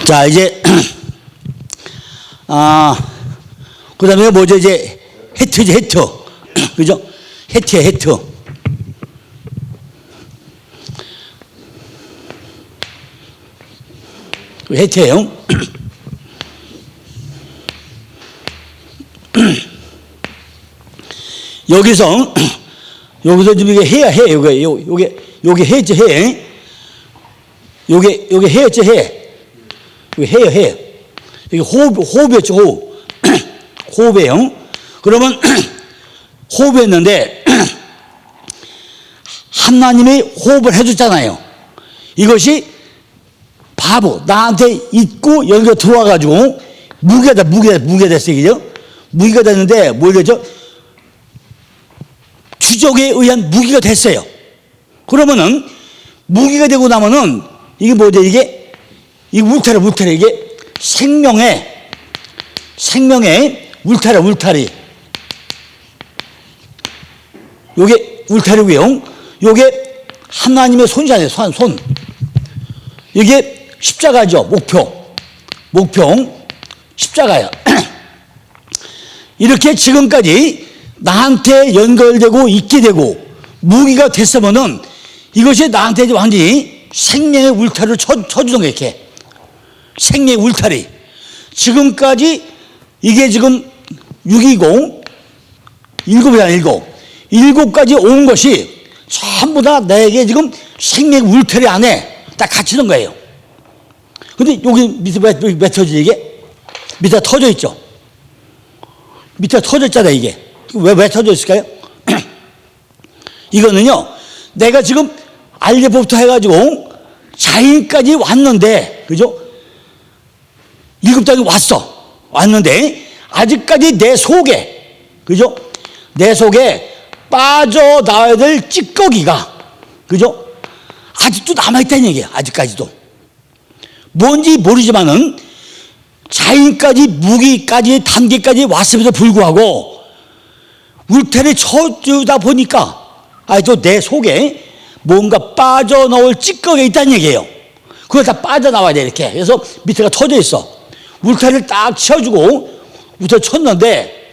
자, 이제, 그 다음에 뭐죠? 이제, 해트지, 해트. 그죠? 해트야, 해트. 해트예요. 여기서 지금 이게 해야 해. 요게 해지, 해. 요게 해였지, 해. 요게 해야 해. 이게 호흡이었죠, 호흡. 호흡이에요. 그러면 호흡했는데 하나님이 호흡을 해줬잖아요. 이것이 바보, 나한테 있고 여기가 들어와가지고 무게가 됐어요. 그죠? 무기가 됐는데, 뭐 되죠? 주적에 의한 무기가 됐어요. 그러면은, 무기가 되고 나면은, 이게 뭐죠? 이게 울타리. 이게 생명의 울타리. 요게 울타리고요. 요게 하나님의 손이잖아요, 손. 이게 십자가죠, 목표. 십자가예요. 이렇게 지금까지 나한테 연결되고 있게 되고 무기가 됐으면은 이것이 나한테 완전히 생명의 울타리를 쳐주는 거예요, 이렇게. 생명의 울타리. 지금까지 이게 지금 6이고 7이잖아요, 7가지 온 것이 전부 다 내게 지금 생명의 울타리 안에 딱 갇히는 거예요. 근데 여기 밑에 왜 터지지, 이게? 밑에 터져 있죠? 밑에 터졌잖아요, 이게. 왜 터져 있을까요? 이거는요, 내가 지금 알레부터 해가지고 자인까지 왔는데, 그죠? 7장이 왔는데, 아직까지 내 속에, 그죠? 내 속에 빠져나와야 될 찌꺼기가, 그죠? 아직도 남아있다는 얘기예요, 아직까지도. 뭔지 모르지만은, 자인까지, 무기까지, 단계까지 왔음에도 불구하고, 울타리 쳐주다 보니까, 또 내 속에 뭔가 빠져나올 찌꺼기가 있다는 얘기예요. 그걸 다 빠져나와야 돼, 이렇게. 그래서 밑에가 터져 있어. 울타리를 딱 치워주고, 울타리 쳤는데,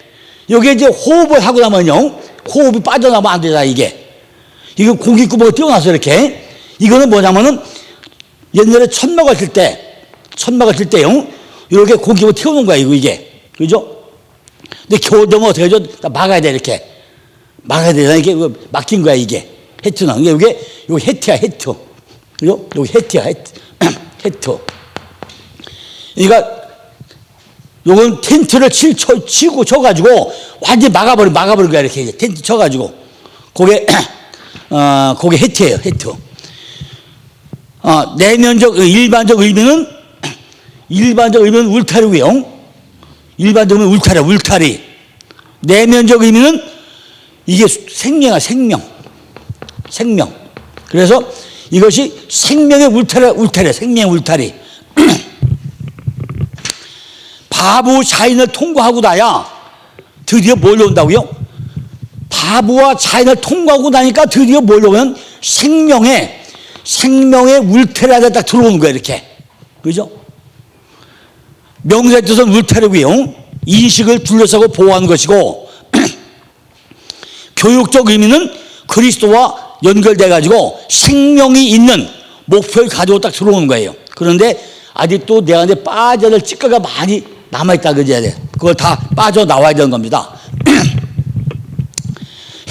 여기에 이제 호흡을 하고 나면요, 호흡이 빠져나오면 안 되잖아, 이게. 이거 공기구멍을 띄워놔서 이렇게. 이거는 뭐냐면은, 옛날에 천 막을 칠 때요, 이렇게 공기구멍을 띄워놓은 거야, 이게. 그죠? 근데 겨울 되면 어떻게 하죠? 막아야 돼, 이렇게. 막아야 되잖아. 이게 막힌 거야, 이게. 해트는. 이게 해트야, 해트. 그죠? 여기 해트야, 해트. 그러니까, 요건 텐트를 치고 쳐가지고, 완전히 막아버린 거야, 이렇게. 이제 텐트 쳐가지고. 그게 해트예요, 해트. 내면적, 일반적 의미는 울타리고요. 일반적 의미는 울타리. 내면적 의미는 이게 생명이야, 생명. 그래서 이것이 생명의 울타리야, 생명의 울타리. 바보 자인을 통과하고 나야 드디어 뭘 온다고요? 바보와 자인을 통과하고 나니까 드디어 뭘 오면 생명의 울타리 안에 딱 들어오는 거예요, 이렇게. 그죠? 명사의 뜻은 울타리고요. 인식을 둘러싸고 보호하는 것이고, 교육적 의미는 그리스도와 연결돼가지고 생명이 있는 목표를 가지고 딱 들어오는 거예요. 그런데 아직도 내 안에 빠져야 될 찌꺼기가 많이 남아있다, 그래야 그걸 다 빠져나와야 되는 겁니다.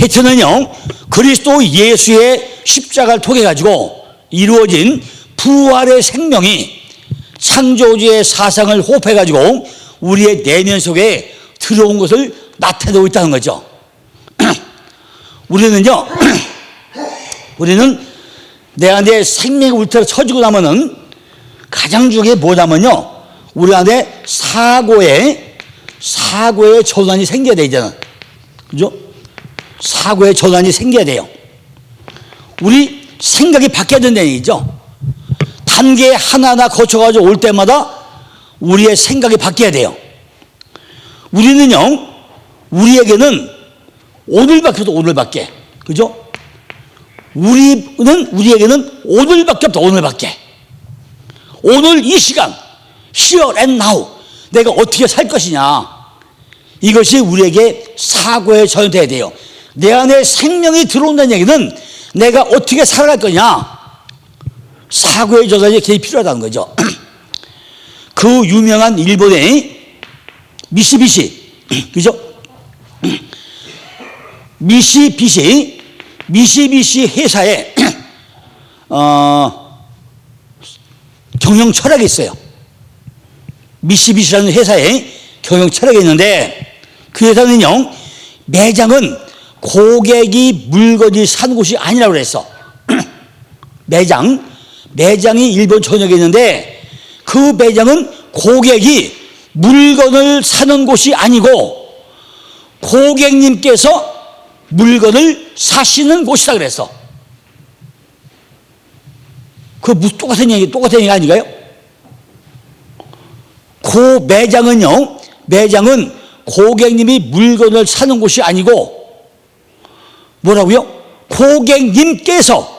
해트는요, 그리스도 예수의 십자가를 통해가지고 이루어진 부활의 생명이 창조주의 사상을 호흡해가지고 우리의 내면 속에 들어온 것을 나타내고 있다는 거죠. 우리는 내 안에 생명의 울타리가 쳐지고 나면은 가장 중요한 게 뭐냐면요, 우리 안에 사고의 전환이 생겨야 되잖아. 그죠? 사고의 전환이 생겨야 돼요. 우리 생각이 바뀌어야 된다는 얘기죠. 단계 하나하나 거쳐가지고 올 때마다 우리의 생각이 바뀌어야 돼요. 우리에게는 오늘밖에 없어, 오늘밖에. 그죠? 우리에게는 오늘밖에 없다, 오늘밖에. 오늘 이 시간, Here and now. 내가 어떻게 살 것이냐. 이것이 우리에게 사고에 전환돼야 돼요. 내 안에 생명이 들어온다는 얘기는 내가 어떻게 살아갈 거냐. 사고의 전환이 굉장히 필요하다는 거죠. 그 유명한 일본의 미쓰비시, 그죠? 미쓰비시 회사에 경영 철학이 있어요. 미쓰비시라는 회사에 경영 철학이 있는데 그 회사는요, 매장은 고객이 물건을 사는 곳이 아니라고 그랬어. 매장이 일본 전역에 있는데 그 매장은 고객이 물건을 사는 곳이 아니고 고객님께서 물건을 사시는 곳이다 그랬어. 그 무슨 똑같은 얘기 아닌가요? 그 매장은 고객님이 물건을 사는 곳이 아니고 뭐라고요? 고객님께서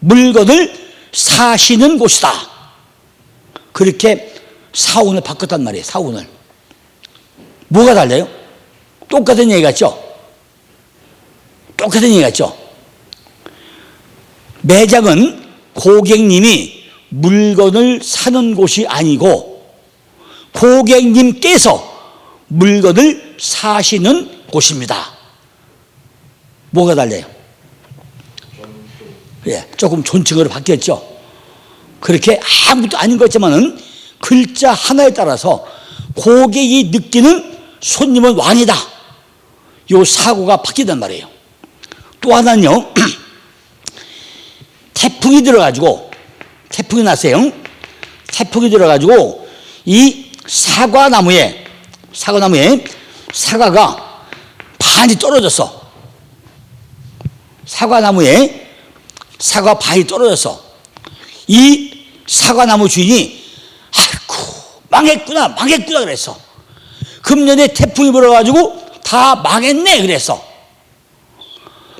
물건을 사시는 곳이다. 그렇게 사원을 바꿨단 말이에요. 사원을. 뭐가 달라요? 똑같은 얘기 같죠? 똑같은 얘기 같죠? 매장은 고객님이 물건을 사는 곳이 아니고 고객님께서 물건을 사시는 곳입니다. 뭐가 달라요? 예, 조금 존칭으로 바뀌었죠. 그렇게 아무것도 아닌 것 같지만은 글자 하나에 따라서 고객이 느끼는 손님은 왕이다. 요 사고가 바뀌단 말이에요. 또 하나는요, 태풍이 났어요. 태풍이 들어가지고 이 사과나무에 사과가 반이 떨어졌어. 사과나무에 사과 반이 떨어졌어. 이 사과나무 주인이 아이고 망했구나 그랬어. 금년에 태풍이 불어가지고 다 망했네 그랬어.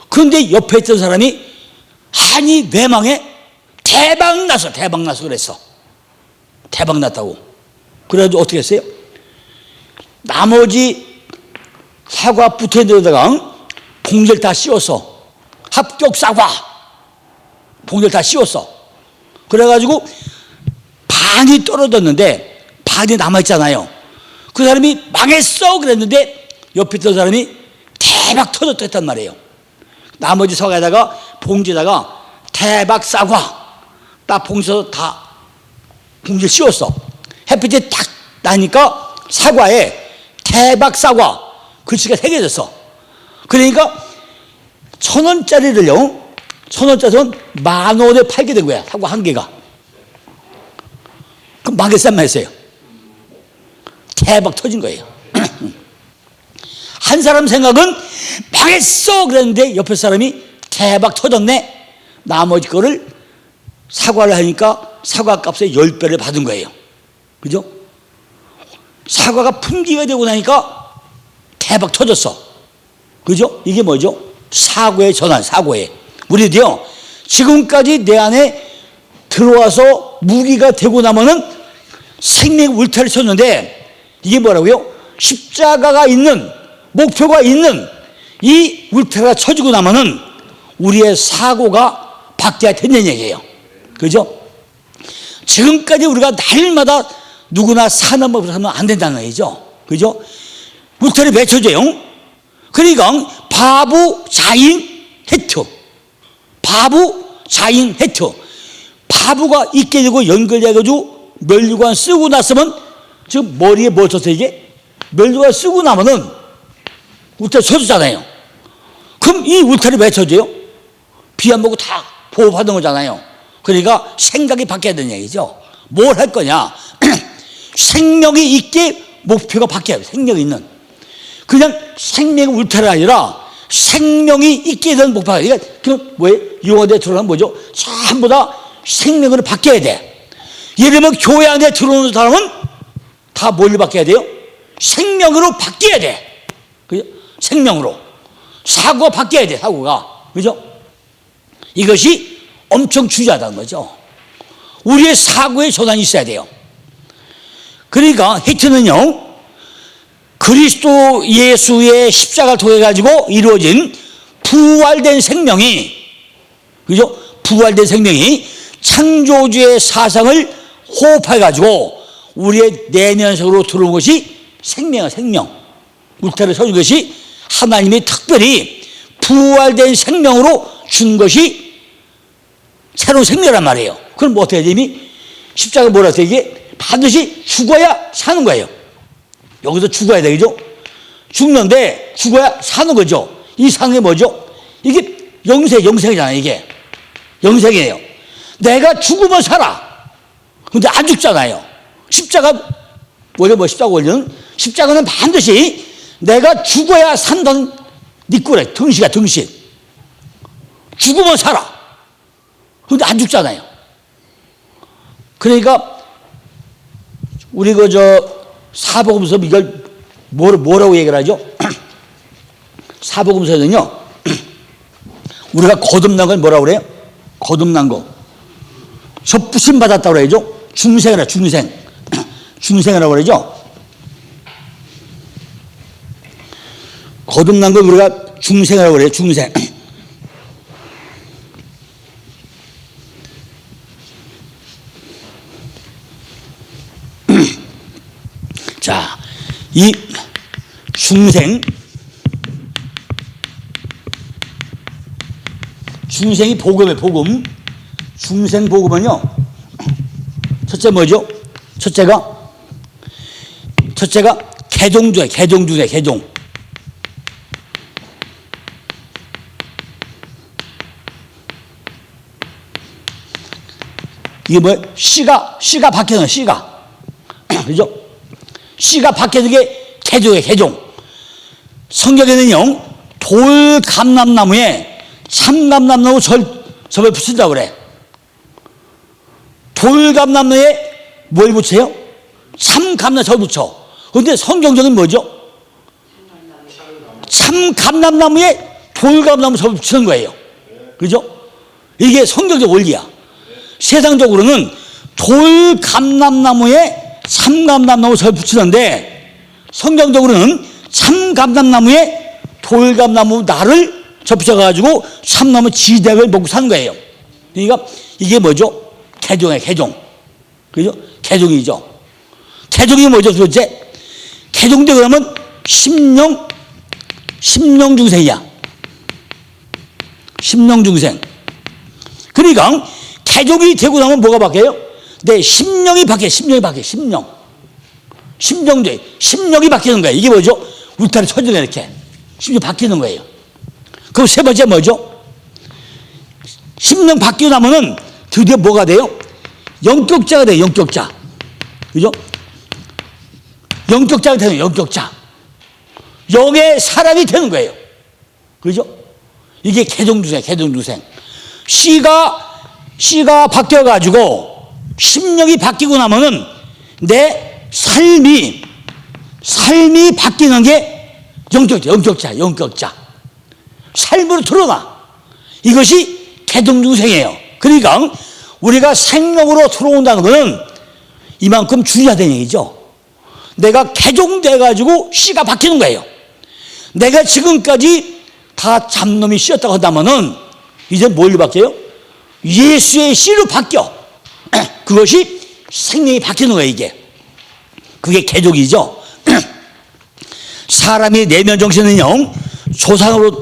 그런데 옆에 있던 사람이 아니 왜 망해? 대박 났어 그랬어. 대박 났다고. 그래가지고 어떻게 했어요? 나머지 사과 붙어있는 데다가 봉지를 다 씌웠어. 합격 사과 봉지를 다 씌웠어. 그래가지고 반이 떨어졌는데 반이 남아있잖아요. 그 사람이 망했어 그랬는데 옆에 있던 사람이 대박 터졌다 했단 말이에요. 나머지 사과에다가 봉지에다가 대박 사과 딱 봉지에서 다 봉지를 씌웠어. 햇빛이 딱 나니까 사과에 대박 사과 글씨가 새겨졌어. 그러니까 1,000원짜리를요 1,000원짜리는 10,000원에 팔게 된 거야. 사과 한 개가. 그럼 망했어요 안 망했어요? 대박 터진 거예요. 한 사람 생각은 망했어 그랬는데 옆에 사람이 대박 터졌네. 나머지 거를 사과를 하니까 사과 값의 10배를 받은 거예요. 그죠? 사과가 품귀가 되고 나니까 대박 터졌어. 그죠? 이게 뭐죠? 사고의 전환, 사고의. 우리도요, 지금까지 내 안에 들어와서 무기가 되고 나면은 생명 울타리를 쳤는데 이게 뭐라고요? 십자가가 있는, 목표가 있는 이 울타리가 쳐지고 나면은 우리의 사고가 바뀌어야 된다는 얘기예요. 그죠? 지금까지 우리가 날마다 누구나 사는 법으로 하면 안 된다는 얘기죠. 그죠? 울타리 맺혀져요. 그러니까 바보 자인 해투. 바보가 있게 되고 연결돼가지고 멸류관 쓰고 났으면 지금 머리에 뭘 쳤어요 이게? 멸류관 쓰고 나면은 울타리 쳐주잖아요. 그럼 이 울타리 왜 쳐져요? 비 안 보고 다 보호받은 거잖아요. 그러니까 생각이 바뀌어야 되는 얘기죠. 뭘 할 거냐? 생명이 있게 목표가 바뀌어요. 생명이 있는. 그냥 생명의 울타리가 아니라 생명이 있게 되는 목표가. 그러니까 그 뭐예요? 용어대 들어가면 뭐죠? 전부 다 생명으로 바뀌어야 돼. 예를 들면 교회 안에 들어오는 사람은 다 뭘로 바뀌어야 돼요? 생명으로 바뀌어야 돼. 그죠? 생명으로. 사고가 바뀌어야 돼, 사고가. 그죠? 이것이 엄청 중요하다는 거죠. 우리의 사고의 전환이 있어야 돼요. 그러니까 히트는요, 그리스도 예수의 십자가를 통해 가지고 이루어진 부활된 생명이, 그죠? 부활된 생명이 창조주의 사상을 호흡해 가지고 우리의 내면 속으로 들어온 것이 생명이야, 생명. 울타리를 서준 것이 하나님이 특별히 부활된 생명으로 준 것이 새로운 생명이란 말이에요. 그럼 뭐 어떻게 해야 되니? 십자가 뭐라 해서 이게 반드시 죽어야 사는 거예요. 여기서 죽어야 되죠. 죽는데 죽어야 사는 거죠. 이 사는 게 뭐죠? 이게 영생이잖아요. 이게 영생이에요. 내가 죽으면 살아. 근데 안 죽잖아요. 십자가 십자가 원리는, 십자가는 반드시 내가 죽어야 산다는 니꾸레 등시가 등신. 죽으면 살아. 근데 안 죽잖아요. 그러니까 우리 사복음서 이걸 뭐라고 얘기를 하죠? 사복음서는요, 우리가 거듭난 걸 뭐라고 그래요? 거듭난 거. 접부심 받았다고 그러죠? 중생이라, 중생. 중생이라고 그러죠? 거듭난 걸 우리가 중생이라고 그래요, 중생. 자, 이 중생이 복음이에요, 복음. 중생 복음은요, 첫째 뭐죠? 첫째가 개종주예요, 개종주네, 개종. 이게 뭐예요? 씨가 박혀서 씨가. 그죠? 씨가 박혀서 게 개종이에요, 개종. 성경에는요, 돌감람나무에 참감람나무 접을 붙인다고 그래. 돌감람나무에 뭘 붙여요? 참감람나무 접을 붙여. 그런데 성경적인 뭐죠? 참감람나무에 돌감람나무 접을 붙이는 거예요. 그죠? 이게 성경적 원리야. 세상적으로는 돌감람나무에 참감람나무 접을 붙이는데, 성경적으로는 참감람나무에 돌감나무 날을 접붙여가지고 참나무 지대를 먹고 사는 거예요. 그러니까 이게 뭐죠? 개종이에요, 개종. 그죠? 개종이죠. 개종이 뭐죠, 도대체? 개종되 그러면 심령중생이야. 심령중생. 그러니까 개종이 되고 나면 뭐가 바뀌어요? 내 심령이 바뀌어요, 심령이 바뀌어요, 심령. 심령이 바뀌는 거예요. 이게 뭐죠? 울타리 쳐지네, 이렇게. 심령이 바뀌는 거예요. 그럼 세 번째 뭐죠? 심령 바뀌고 나면은 드디어 뭐가 돼요? 영격자가 돼요, 영격자. 그죠? 영격자가 되는 거예요, 영격자. 영의 사람이 되는 거예요. 그죠? 이게 개종주생, 개종주생. 씨가 바뀌어가지고 심령이 바뀌고 나면은 내 삶이 바뀌는 게 영격자. 삶으로 드러나. 이것이 개종중생이에요. 그러니까 우리가 생명으로 들어온다는 것은 이만큼 중요하다는 얘기죠. 내가 개종돼가지고 씨가 바뀌는 거예요. 내가 지금까지 다 잡놈이 씨였다고 한다면은 이제 뭘로 바뀌어요? 예수의 씨로 바뀌어. 그것이 생명이 바뀌는 거예요, 이게. 그게 개종이죠. 사람의 내면 정신은요,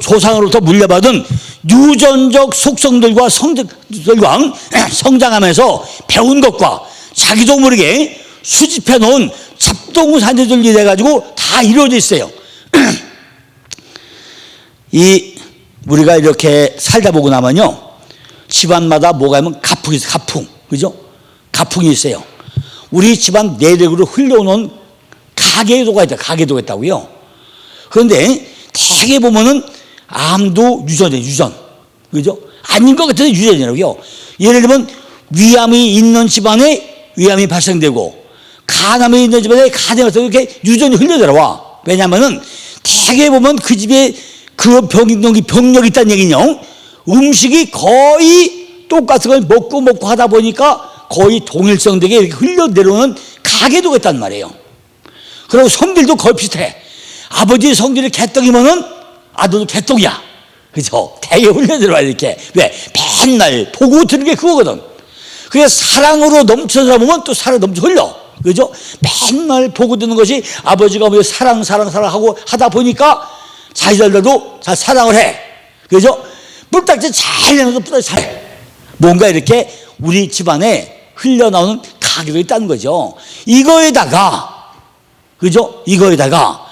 조상으로부터 물려받은 유전적 속성들과 성질들과 성장하면서 배운 것과 자기도 모르게 수집해 놓은 잡동사니들이 돼가지고 다 이루어져 있어요. 우리가 이렇게 살다 보고 나면요, 집안마다 뭐가 있으면 가풍이 있어요, 가풍. 그죠? 가풍이 있어요. 우리 집안 내력으로 흘러오는 가계도가 있다, 가계도가 있다고요. 그런데 대개 보면은 암도 유전이에요, 유전. 그죠? 아닌 것 같아도 유전이라고요. 예를 들면 위암이 있는 집안에 위암이 발생되고, 간암이 있는 집안에 간암이 발생되고, 이렇게 유전이 흘러들어와. 왜냐하면은 대개 보면 그 집에 그 병력이 있다는 얘기는요, 음식이 거의 똑같은 걸 먹고 하다 보니까 거의 동일성되게 이렇게 흘러내려오는 가게도 있단 말이에요. 그리고 성질도 거의 비슷해. 아버지 성질이 개떡이면은 아들도 개떡이야. 그죠? 되게 훈련들어야 이렇게. 왜? 맨날 보고 듣는 게 그거거든. 그래서 사랑으로 넘쳐서 보면 또 사랑 넘쳐 흘려. 그죠? 맨날 보고 듣는 것이 아버지가 뭐 사랑 하고 하다 보니까 자기들도 잘 사랑을 해. 그죠? 뿔딱지 잘 내놓고 뿔딱지 잘해. 뭔가 이렇게 우리 집안에 흘러나오는 가게가 있다는 거죠. 이거에다가, 그죠? 이거에다가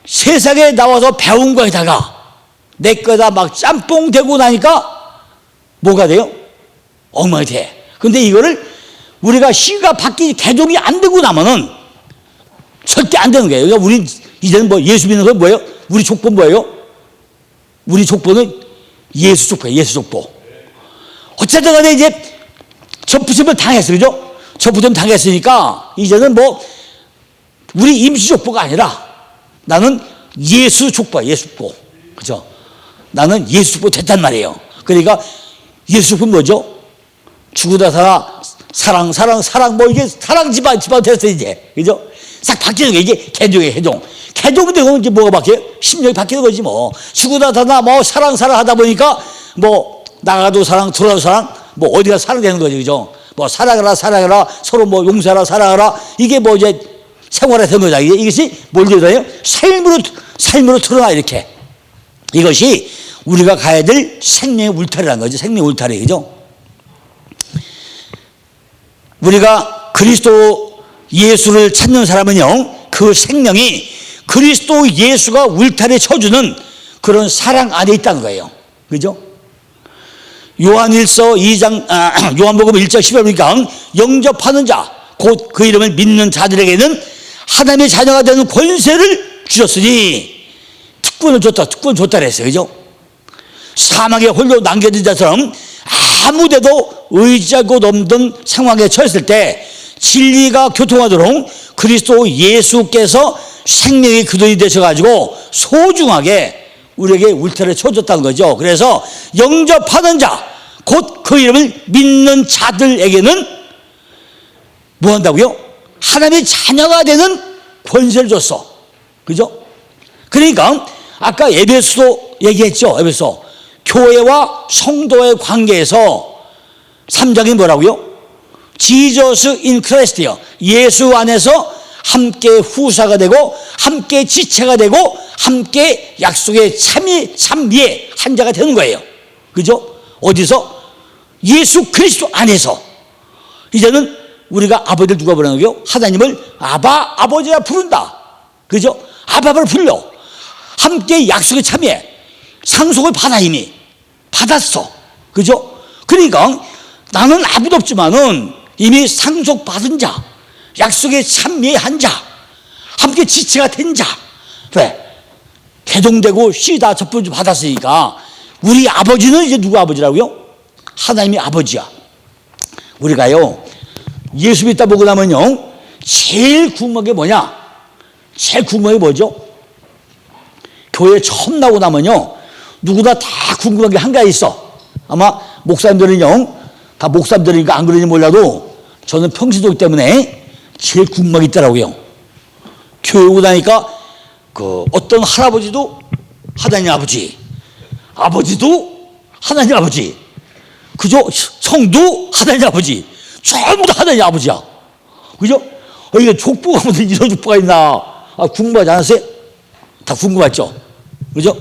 세상에 나와서 배운 거에다가 내 거에다 막 짬뽕 되고 나니까 뭐가 돼요? 엉망이 돼. 근데 이거를 우리가 시가 바뀌 개종이 안 되고 나면은 절대 안 되는 거예요. 그러니까 우리 이제는 뭐 예수 믿는 건 뭐예요? 우리 족보 뭐예요? 우리 족보는 예수 족보예요. 예수 족보. 어쨌든 간에 이제 접붙임을 당했어. 그죠? 접붙임 당했으니까 이제는 뭐 우리 임시 족보가 아니라 나는 예수 족보야. 예수 족보. 그죠? 나는 예수 족보 됐단 말이에요. 그러니까 예수 족보는 뭐죠? 죽으다 살아 사랑 뭐 이게 사랑 집안 됐어 이제. 그죠? 싹 바뀌는 게 이게 개종이에요. 개종은 되고 이제 뭐가 바뀌어요? 심령이 바뀌는 거지 뭐. 죽으다 사나 뭐 사랑 하다 보니까 뭐 나가도 사랑 들어도 사랑 뭐 어디가 사랑되는 거지. 그죠? 뭐 사랑하라 서로 뭐 용서하라 사랑하라 이게 뭐 이제 생활에 된 거다. 이것이 뭘 얘기해요? 삶으로 드러나 이렇게. 이것이 우리가 가야 될 생명의 울타리라는 거죠. 생명의 울타리. 그죠? 우리가 그리스도 예수를 찾는 사람은요, 그 생명이 그리스도 예수가 울타리에 쳐주는 그런 사랑 안에 있다는 거예요. 그죠? 요한일서 2장, 요한복음 1장 10절 보니까 영접하는 자, 곧 그 이름을 믿는 자들에게는 하나님의 자녀가 되는 권세를 주셨으니 특권을 줬다 그랬어요. 그죠? 사막에 홀로 남겨진 자처럼 아무데도 의지할 곳 없는 상황에 처했을 때 진리가 교통하도록 그리스도 예수께서 생명의 그돈이 되셔가지고 소중하게 우리에게 울타리를 쳐줬다는 거죠. 그래서 영접하는 자, 곧 그 이름을 믿는 자들에게는 뭐 한다고요? 하나님의 자녀가 되는 권세를 줬어. 그죠? 그러니까 아까 에베소도 얘기했죠. 에베소. 교회와 성도의 관계에서 3장이 뭐라고요? Jesus in Christ요. 예수 안에서 함께 후사가 되고 함께 지체가 되고 함께 약속의 참미의 한 자가 되는 거예요. 그죠? 어디서? 예수 그리스도 안에서. 이제는 우리가 아버지를 누가 부르는 거요? 하나님을 아버지가 부른다. 그죠? 아바를 불러. 함께 약속의 참여 상속을 받아 이미 받았어. 그죠? 그러니까 나는 아무도 없지만은 이미 상속받은 자, 약속의 참여한 자, 함께 지체가 된 자. 왜? 개종되고 씨다 접붙임 받았으니까 우리 아버지는 이제 누구 아버지라고요? 하나님이 아버지야. 우리가요 예수 믿다 보고 나면요 제일 궁금한 게 뭐냐? 제일 궁금한 게 뭐죠? 교회 처음 나오고 나면요 누구나 다 궁금한 게 한 가지 있어. 아마 목사님들은요 다 목사님들이니까 안 그러는지 몰라도 저는 평신도기 때문에 제일 궁금한 게 있더라고요. 교회 오고 나니까 그 어떤 할아버지도 하나님 아버지, 아버지도 하나님 아버지, 그죠? 성도 하나님 아버지, 전부 다 하나님 아버지야. 그죠? 이게 족보가 무슨 이런 족보가 있나? 궁금하지 않았어요? 다 궁금했죠? 그죠?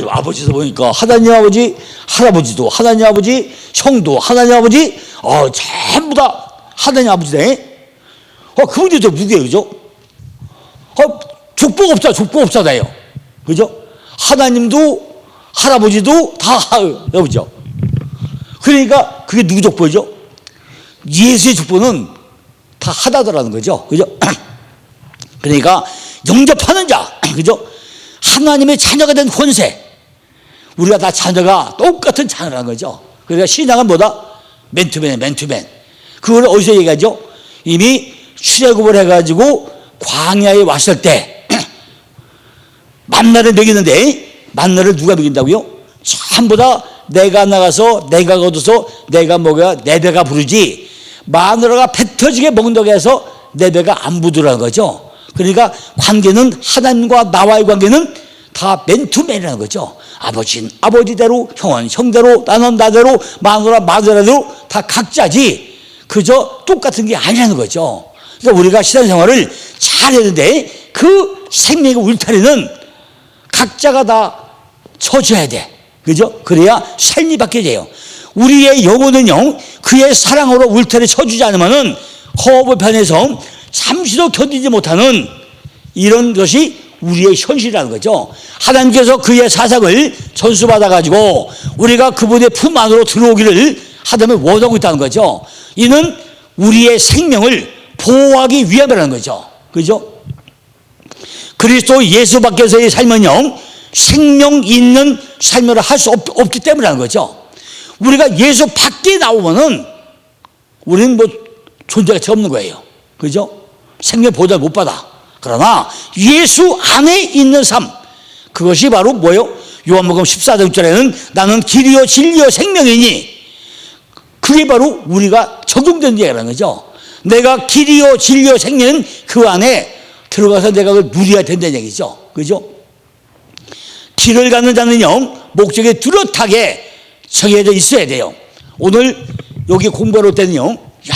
아버지도 보니까 하나님 아버지, 할아버지도 하나님 아버지, 형도 하나님 아버지, 전부 다 하나님 아버지네. 그분이 또 누구예요? 그죠? 족보가 없잖아요. 그죠? 하나님도 할아버지도 다 아버지죠. 그러니까 그게 누구 족보죠? 예수의 족보는 다 하나더라는 거죠. 그죠? 그러니까 영접하는 자, 그죠? 하나님의 자녀가 된 권세. 우리가 다 자녀가 똑같은 자녀라는 거죠. 그러니까 신앙은 뭐다? 맨투맨. 그걸 어디서 얘기하죠? 이미 출애굽을 해가지고 광야에 왔을 때 만나를 먹이는데 만나를 누가 먹인다고요? 전부 다 내가 나가서 내가 거둬서 내가 먹어야 내 배가 부르지 마누라가 배 터지게 먹는다고 해서 내 배가 안 부드러운 거죠. 그러니까 관계는 하나님과 나와의 관계는 다 맨투맨이라는 거죠. 아버지는 아버지대로, 형은 형대로, 나는 나대로, 마누라 마누라대로 다 각자지 그저 똑같은 게 아니라는 거죠. 그러니까 우리가 신앙생활을 잘했는데 그 생명의 울타리는 각자가 다 쳐줘야 돼. 그죠? 그래야 삶이 바뀌어져요. 우리의 영혼은요, 그의 사랑으로 울타리 쳐주지 않으면은 허브편에서 잠시도 견디지 못하는 이런 것이 우리의 현실이라는 거죠. 하나님께서 그의 사상을 전수받아가지고 우리가 그분의 품 안으로 들어오기를 하나님을 원하고 있다는 거죠. 이는 우리의 생명을 보호하기 위함이라는 거죠. 그죠? 그리스도 예수 밖에서의 삶은요, 생명 있는 삶을 할 수 없기 때문이라는 거죠. 우리가 예수 밖에 나오면은 우리는 뭐 존재가 없는 거예요. 그죠? 생명 보호를 못 받아. 그러나 예수 안에 있는 삶, 그것이 바로 뭐예요? 요한복음 14장 6절에는 나는 길이요 진리요 생명이니, 그게 바로 우리가 적용된 얘기라는 거죠. 내가 길이요 진리요 생명은 그 안에 들어가서 내가 그걸 누려야 된다는 얘기죠. 그죠? 길을 가는 자는요, 목적에 뚜렷하게 정해져 있어야 돼요. 오늘 여기 공부할 때는요, 야,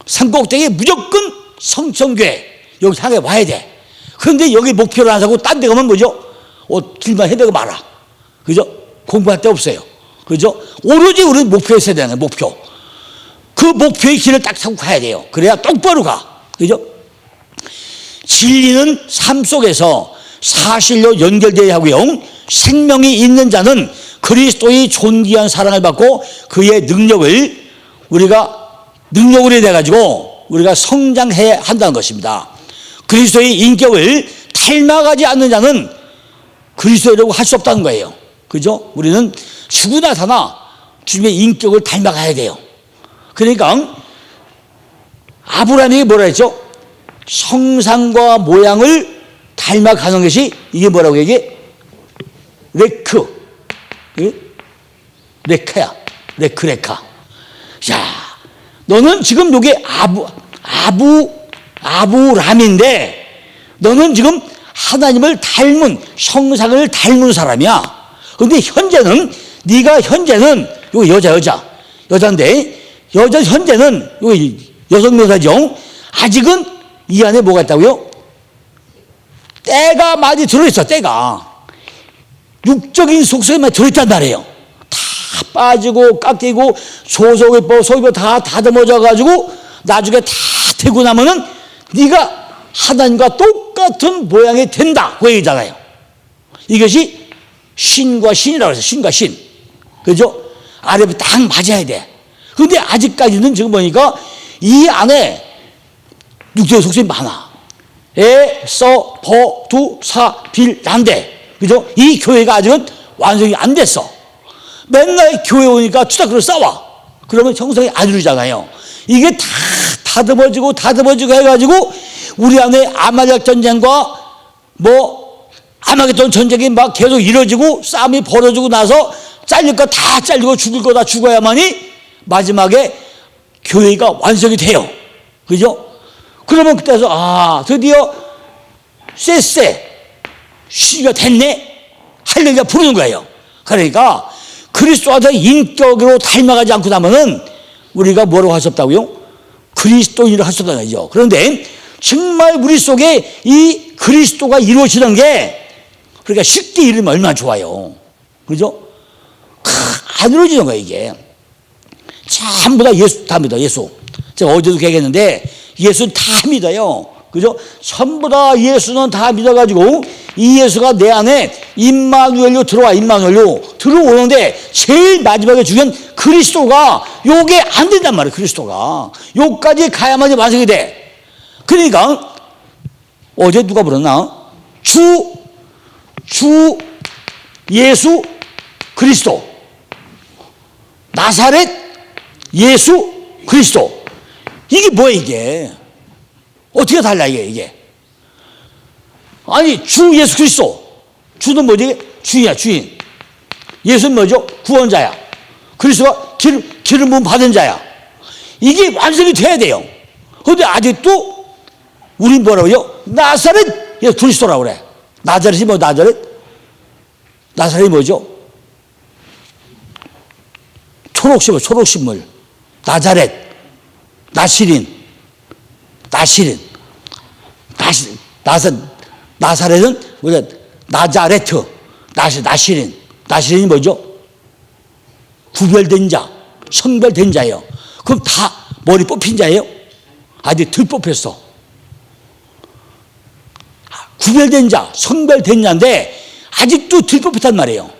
산꼭대기에 무조건 성천교회 여기 향해 와야 돼. 그런데 여기 목표를 안 하고 딴 데 가면 뭐죠? 길만 헤매고 말아. 그죠? 공부할 데 없어요. 그죠? 오로지 우리는 목표에 있어야 되는 목표. 그 목표의 길을 딱 타고 가야 돼요. 그래야 똑바로 가. 그죠? 진리는 삶 속에서 사실로 연결되어야 하고요. 생명이 있는 자는 그리스도의 존귀한 사랑을 받고 그의 능력을 능력으로 해가지고 우리가 성장해야 한다는 것입니다. 그리스도의 인격을 닮아가지 않는 자는 그리스도라고 할 수 없다는 거예요. 그죠? 우리는 죽으나 사나 주님의 인격을 닮아가야 돼요. 그러니까 아브라함이 뭐라 했죠? 형상과 모양을 닮아가는 것이 이게 뭐라고 얘기해? 레카. 자, 너는 지금 여기 아브람인데 너는 지금 하나님을 닮은 형상을 닮은 사람이야. 그런데 현재는 네가 현재는 여기 여자인데 현재는 여기 여성묘사죠. 아직은 이 안에 뭐가 있다고요? 때가 많이 들어있어. 때가 육적인 속성에만 들어있단 말이에요. 다 빠지고 깎이고 속이고 다 다듬어져 가지고 나중에 다 되고 나면은 네가 하나님과 똑같은 모양이 된다 그 얘기잖아요. 이것이 신과 신이라고 해서 신과 신, 그죠? 아래에 딱 맞아야 돼. 그런데 아직까지는 지금 보니까 이 안에 육적인 속성이 많아. 난데, 그죠? 이 교회가 아직은 완성이 안 됐어. 맨날 교회 오니까 투닥으로 싸워. 그러면 형성이 안 이루잖아요. 이게 다 다듬어지고 해가지고 우리 안에 아말렉 전쟁과 아마겟돈 전쟁이 막 계속 이루어지고 싸움이 벌어지고 나서 잘릴 거 다 잘리고 죽을 거 다 죽어야만이 마지막에 교회가 완성이 돼요. 그죠? 그러면 그때서 드디어 시가 됐네? 할렐루야 부르는 거예요. 그러니까 그리스도와의 인격으로 닮아가지 않고 나면은 우리가 뭐라고 할 수 없다고요? 그리스도인을 할 수 없다는 거죠. 그런데 정말 우리 속에 이 그리스도가 이루어지는 게 그러니까 쉽게 이루면 얼마나 좋아요. 그죠? 안 이루어지는 거예요, 이게. 전부 다 예수 다 믿어, 예수. 제가 어제도 얘기했는데 예수는 다 믿어요. 그죠? 전부 다 예수는 다 믿어가지고 이 예수가 내 안에 임마누엘로 들어오는데 제일 마지막에 중요한 그리스도가 요게 안 된단 말이에요. 그리스도가 요까지 가야만이 완성이 돼. 그러니까 어제 누가 부르나? 주 예수 그리스도, 나사렛 예수 그리스도. 이게 뭐야 이게? 어떻게 달라 이게? 아니 주 예수 그리스도, 주는 뭐지? 주인이야, 주인. 예수는 뭐죠? 구원자야. 그리스도가 기름 부음 받은 자야. 이게 완성이 돼야 돼요. 그런데 아직도 우린 뭐라고요? 나사렛 그리스도라고 그래. 나자렛이 뭐 나자렛? 나사렛이 뭐죠? 초록식물. 나자렛, 나사렛은 뭐냐? 나자레트, 나시린이 뭐죠? 구별된 자, 성별된 자예요. 그럼 다 머리 뽑힌 자예요? 아직 덜 뽑혔어. 구별된 자, 성별된 자인데 아직도 덜 뽑혔단 말이에요.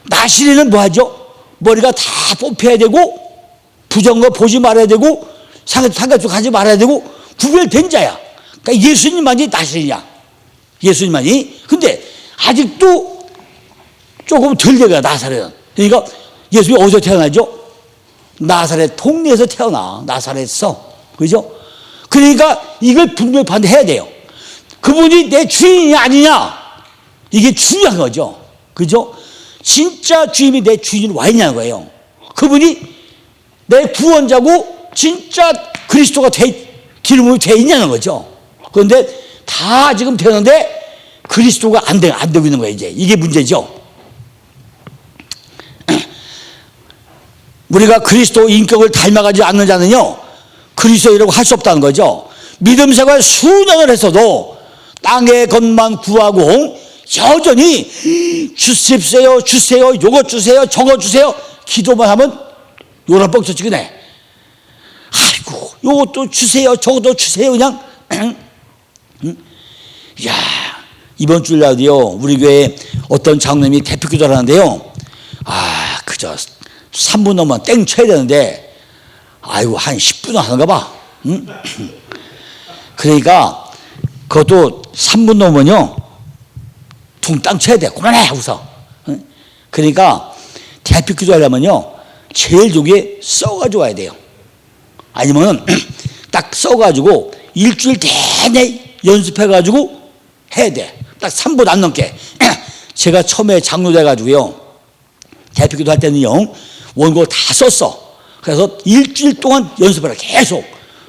나시린은 뭐 하죠? 머리가 다 뽑혀야 되고 부정거 보지 말아야 되고 상가쪽 가지 말아야 되고 구별된 자야. 그러니까 예수님만이 나시린이야. 예수님만이. 근데 아직도 조금 덜 돼가 나사렛은. 그러니까 예수님이 어디서 태어나죠? 나사렛 동네에서 태어나. 나사렛에서. 그죠? 그러니까 이걸 분명히 반대해야 돼요. 그분이 내 주인이 아니냐? 이게 중요한 거죠. 그죠? 진짜 주인이 내 주인으로 와 있냐는 거예요. 그분이 내 구원자고 진짜 그리스도가 기름으로 돼 있냐는 거죠. 그런데 다 지금 되는데 그리스도가 안 되고 있는 거예요. 이제 이게 문제죠. 우리가 그리스도 인격을 닮아가지 않는 자는요, 그리스도이라고 할 수 없다는 거죠. 믿음 생활 수년을 했어도 땅의 것만 구하고 여전히 주십시오, 요거 주세요, 저거 주세요 기도만 하면 요런 뻥 쳐지네. 아이고 요것도 주세요, 저것도 주세요 그냥. 야, 이번 주일날도요 우리 교회 어떤 장로님이 대표 기도를 하는데요, 그저 3분 넘으면 땡 쳐야 되는데 아이고 한 10분 하는가 봐. 그러니까 그것도 3분 넘으면요 둥땅 쳐야 돼. 그만해 하고서. 그러니까 대표 기도하려면요 제일 좋게 써가지고 와야 돼요. 아니면 딱 써가지고 일주일 내내 연습해가지고 해야 돼. 딱 3분 안 넘게. 제가 처음에 장로 돼가지고요 대표 기도 할 때는요 원고 다 썼어. 그래서 일주일 동안 연습을 해. 계속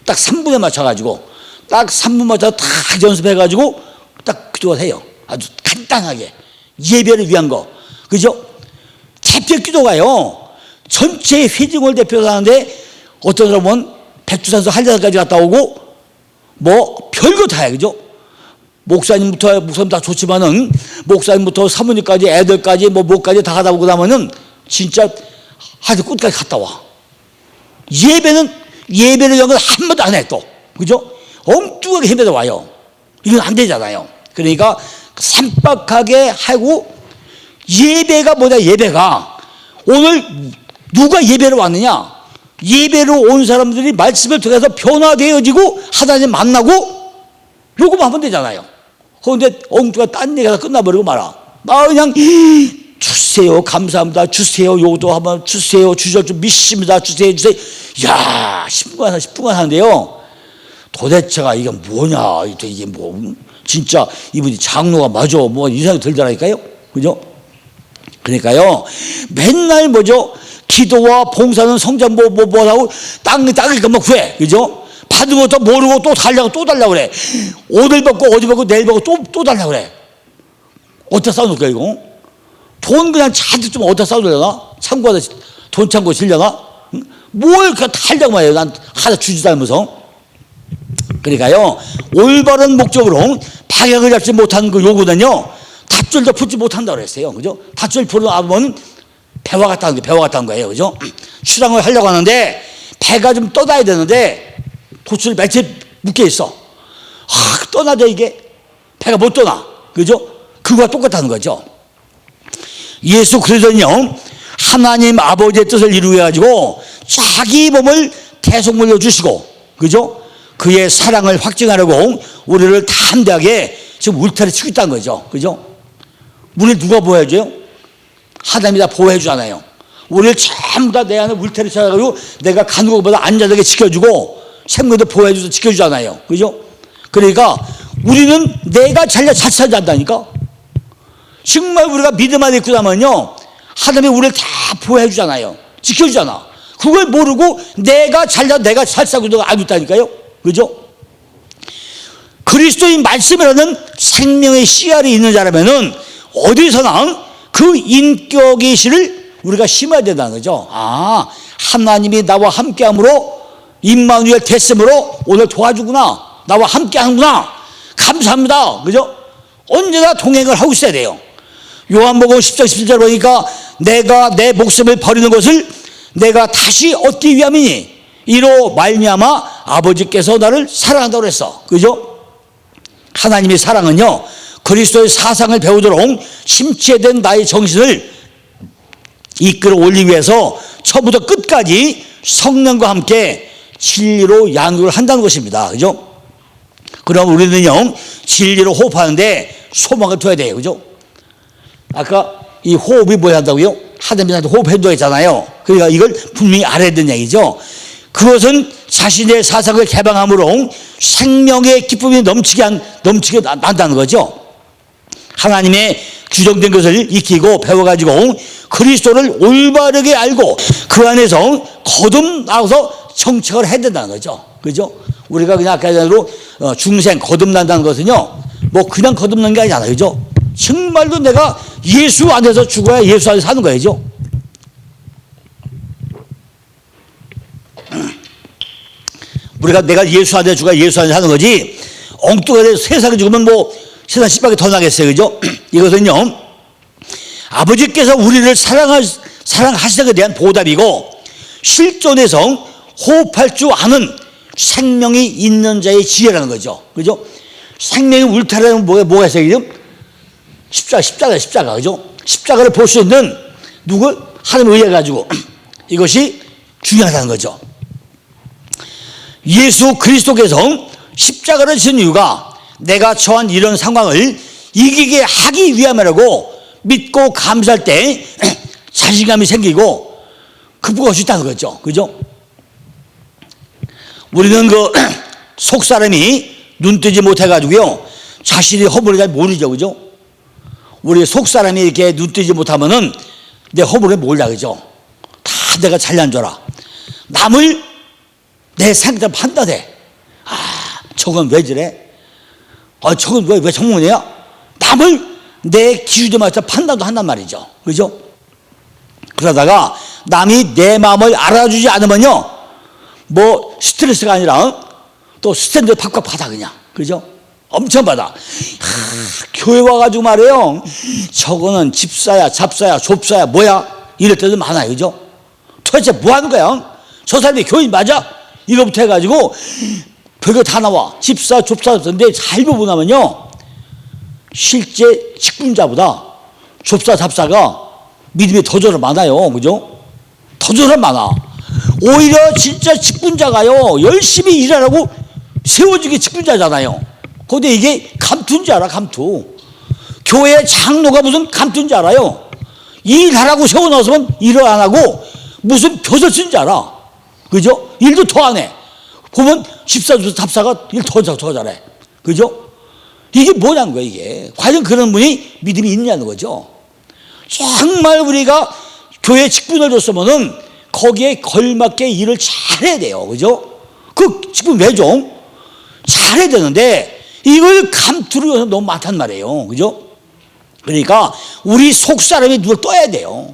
딱 3분에 맞춰가지고 딱 3분 맞춰서 다 연습해가지고 딱 기도를 해요. 아주 간단하게 예배를 위한 거. 그죠? 대표 기도가요 전체 회중을 대표로 하는데 어떤 사람은 백두산서 한라산까지 갔다 오고 뭐 별거 다 해. 그죠? 목사님 다 좋지만은 목사님부터 사모님까지 애들까지 뭐 뭐까지 다 가다 오고 나면은 진짜 하여튼 끝까지 갔다 와. 예배를 위한 건 한 번도 안 해 또. 그죠? 엉뚱하게 헤매다 와요. 이건 안 되잖아요. 그러니까 삼박하게 하고 예배가 뭐냐? 예배가 오늘 누가 예배로 왔느냐? 예배로 온 사람들이 말씀을 통해서 변화되어지고 하나님 만나고 요거만 하면 되잖아요. 그런데 엉뚱한 딴 얘기가 끝나버리고 말아. 그냥 주세요, 감사합니다, 주세요, 요것도 한번 주세요, 주실 줄 믿습니다, 주세요. 야, 10분간 하는데요 도대체가 이게 뭐냐, 이게 뭐 진짜 이분이 장로가 맞아 뭐 이상이 들더라니까요. 그죠? 그러니까요 맨날 뭐죠? 기도와 봉사는 성전 뭐하고 땅을 막 구해. 그죠? 받은 것도 모르고 또 달라고 그래. 오늘 받고 어디 받고 내일 받고 또 달라고 그래. 어디다 쌓아놓을 거야 이거? 돈 그냥 잔뜩 좀 어디다 쌓아놓으려나? 창고에다 돈 창고 질려나? 뭘 그렇게 달라고 해요. 난 하나 주지도 않으면서. 그러니까요 올바른 목적으로 방향을 잡지 못한 그 요구는요 닷줄도 풀지 못한다고 그랬어요. 그죠? 닷줄 풀어보면 배와 같다는 거예요. 그죠? 출항을 하려고 하는데 배가 좀 떠나야 되는데 돛줄 며칠 묶여 있어. 떠나죠 이게. 배가 못 떠나. 그죠? 그거와 똑같다는 거죠. 예수 그리스도는요 하나님 아버지의 뜻을 이루어 가지고 자기 몸을 대속물로 주시고, 그죠? 그의 사랑을 확증하려고 우리를 담대하게 지금 울타리 치고 있다는 거죠. 그죠? 우리를 누가 보호해줘요? 하나님이 다 보호해주잖아요. 우리를 전부 다 내 안에 울타리 쳐가지고 내가 가는 것보다 안전하게 지켜주고 생명도 보호해줘서 지켜주잖아요. 그죠? 그러니까 우리는 내가 잘 살지 않다니까. 정말 우리가 믿음 안에 있고 나면요 하나님이 우리를 다 보호해주잖아요. 지켜주잖아. 그걸 모르고 내가 잘 살고 안 있다니까요. 그죠? 그리스도의 말씀이라는 생명의 씨알이 있는 자라면은 어디서나 그 인격의 씨를 우리가 심어야 된다는 거죠. 아, 하나님이 나와 함께함으로 임마누엘 됐으므로 오늘 도와주구나. 나와 함께하는구나. 감사합니다. 그죠? 언제나 동행을 하고 있어야 돼요. 요한복음 10장 17절 보니까 내가 내 목숨을 버리는 것을 내가 다시 얻기 위함이니 이로 말미암아 아버지께서 나를 사랑한다고 그랬어. 그죠? 하나님의 사랑은요, 그리스도의 사상을 배우도록 심취된 나의 정신을 이끌어 올리기 위해서 처음부터 끝까지 성령과 함께 진리로 양육을 한다는 것입니다. 그죠? 그럼 우리는요, 진리로 호흡하는데 소망을 둬야 돼요. 그죠? 아까 이 호흡이 뭐 한다고요? 하나님한테 호흡해도 했잖아요. 그러니까 이걸 분명히 알아야 되는 얘기죠. 그것은 자신의 사상을 개방함으로 생명의 기쁨이 넘치게 난다는 거죠. 하나님의 규정된 것을 익히고 배워가지고 그리스도를 올바르게 알고 그 안에서 거듭나서 정착을 해야 된다는 거죠. 그죠? 우리가 그냥 아까 전에로 중생 거듭난다는 것은요, 뭐 그냥 거듭난 게 아니잖아요. 그죠? 정말로 내가 예수 안에서 죽어야 예수 안에서 사는 거예요. 우리가 내가 예수 안에 죽어야 예수 안에 사는 거지, 엉뚱하게 세상에 죽으면 뭐 세상 10밖에 더 나겠어요. 그죠? 이것은요, 아버지께서 우리를 사랑하시는 것에 대한 보답이고, 실존에서 호흡할 줄 아는 생명이 있는 자의 지혜라는 거죠. 그죠? 생명이 울타리라는 뭐가 있어요? 십자가. 그죠? 십자가를 볼 수 있는 누구? 하나님 의해 가지고 이것이 중요하다는 거죠. 예수 그리스도께서 십자가를 지은 이유가 내가 처한 이런 상황을 이기게 하기 위함이라고 믿고 감사할 때 자신감이 생기고 극복할 수 있다는 거죠. 그죠? 우리는 그 속 사람이 눈 뜨지 못해가지고요, 자신이 허물을 잘 모르죠. 그죠? 우리 속 사람이 이렇게 눈 뜨지 못하면은 내 허물을 몰라. 그죠? 다 내가 잘난 줄 알아. 남을 내 생각 판단해. 아, 저건 왜 저래? 저건 왜 정문이야? 남을 내 기준에 맞춰 판단도 한단 말이죠. 그죠? 그러다가 남이 내 마음을 알아주지 않으면요, 뭐 스트레스가 아니라 또 스탠드 팍팍 받아 그냥. 그죠? 엄청 받아. 교회 와가지고 말이에요, 저거는 집사야 잡사야 좁사야 뭐야 이럴 때도 많아요. 그죠? 도대체 뭐 하는 거야? 저 사람이 교인 맞아? 이거부터 해가지고 별거 다 나와. 집사 좁사 근데 잘 보고 나면요, 실제 직분자보다 좁사 잡사가 믿음이 더 많아요. 그죠? 더 많아. 오히려 진짜 직분자가요, 열심히 일하라고 세워진 게 직분자잖아요. 근데 이게 감투인 줄 알아. 감투. 교회 장로가 무슨 감투인 줄 알아요. 일하라고 세워놓으면 일을 안 하고 무슨 벼슬 쓴 줄 알아. 그죠? 일도 더 안 해. 보면 집사 잡사가 일 더 잘해. 그죠? 이게 뭐냐는 거야. 이게 과연 그런 분이 믿음이 있냐는 거죠. 정말 우리가 교회 직분을 줬으면은 거기에 걸맞게 일을 잘해야 돼요. 그죠? 그 직분 왜 좀 잘해야 되는데 이걸 감투로 해서 너무 많단 말이에요. 그죠? 그러니까 우리 속 사람이 누굴 떠야 돼요.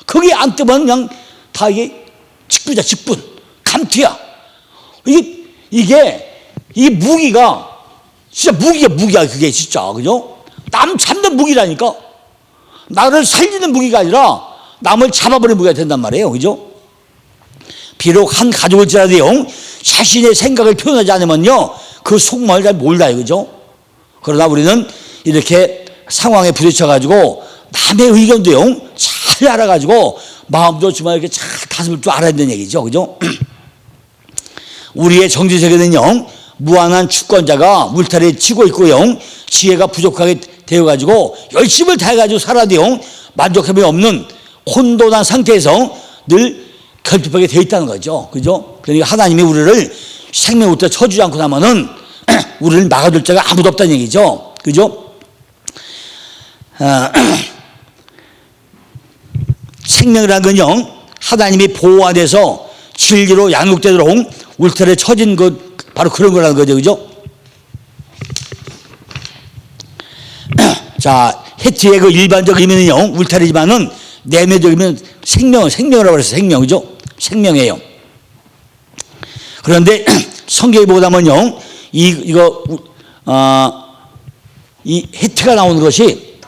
거기 안 뜨면 그냥 다 이게 직분이야. 직분 감투야. 이게 이 무기가 진짜 무기야. 그게 진짜. 그죠? 남 잡는 무기라니까. 나를 살리는 무기가 아니라 남을 잡아버리는 무기가 된단 말이에요. 그죠? 비록 한 가족일지라도요, 자신의 생각을 표현하지 않으면요, 그 속마음을 잘 몰라요. 그죠? 그러나 우리는 이렇게 상황에 부딪혀가지고 남의 의견도요, 잘 알아가지고 마음도 정말 이렇게 잘 다스릴 줄 알아야 되는 얘기죠. 그죠? 우리의 정치세계는요, 무한한 주권자가 물타리에 치고 있고요, 지혜가 부족하게 되어가지고 열심을 다해가지고 살아도요, 만족함이 없는 혼돈한 상태에서 늘 결핍하게 되어 있다는 거죠. 그죠? 그러니까 하나님이 우리를 생명부터 쳐주지 않고 나면은 우리를 막아줄 자가 아무도 없다는 얘기죠. 그죠? 생명이라는 건요, 하나님이 보호 안에서 진리로 양육되도록 울타리에 쳐진 것 바로 그런 거라는 거죠. 그죠? 자, 해트의 그 일반적 의미는요, 울타리지만은 내면적 의미는 생명이라고 해서 생명, 그죠? 생명이에요. 그런데 성경에 보다 보면요, 이 해트가 나오는 것이,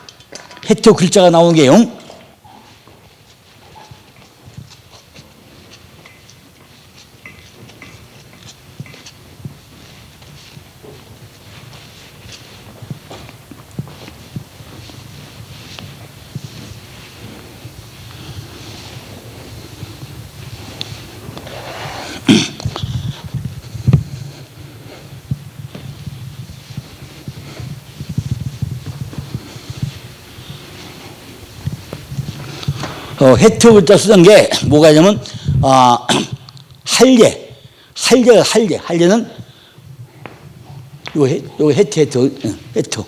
해트 글자가 나오는 게요, 해트 글자 쓰던 게 뭐가 있냐면, 할례는 요 해트.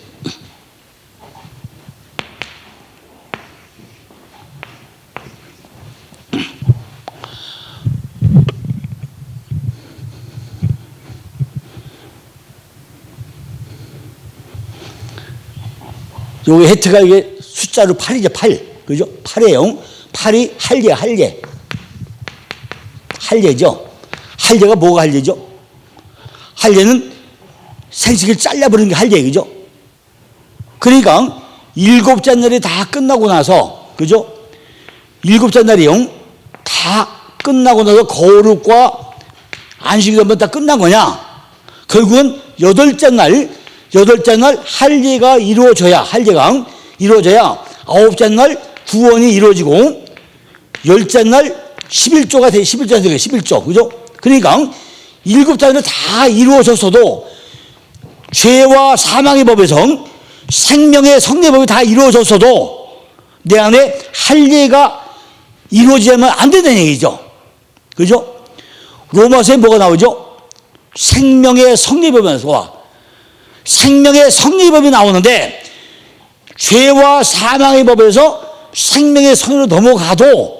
요 해트가 이게 숫자로 8이죠, 8. 그죠? 8이에요. 8이 할례죠. 할례가 뭐가 할례죠? 할례는 생식을 잘라버리는 게 할례예요. 그죠? 그러니까 7째 날이 다 끝나고 나서, 그죠? 7째 날이요, 다 끝나고 나서 거룩과 안식이 전부 다 끝난 거냐? 결국은 8째 날 할례가 이루어져야 9째 날 구원이 이루어지고 10째 날 11조가 돼, 11조가 되게 11조. 그죠? 그러니까 7자는 다 이루어졌어도 죄와 사망의 법에서 생명의 성례법이 다 이루어졌어도 내 안에 할례가 이루어지면 안 된다는 얘기죠. 그죠? 로마서에 뭐가 나오죠? 생명의 성례법에서 생명의 성례법이 나오는데 죄와 사망의 법에서 생명의 성례로 넘어가도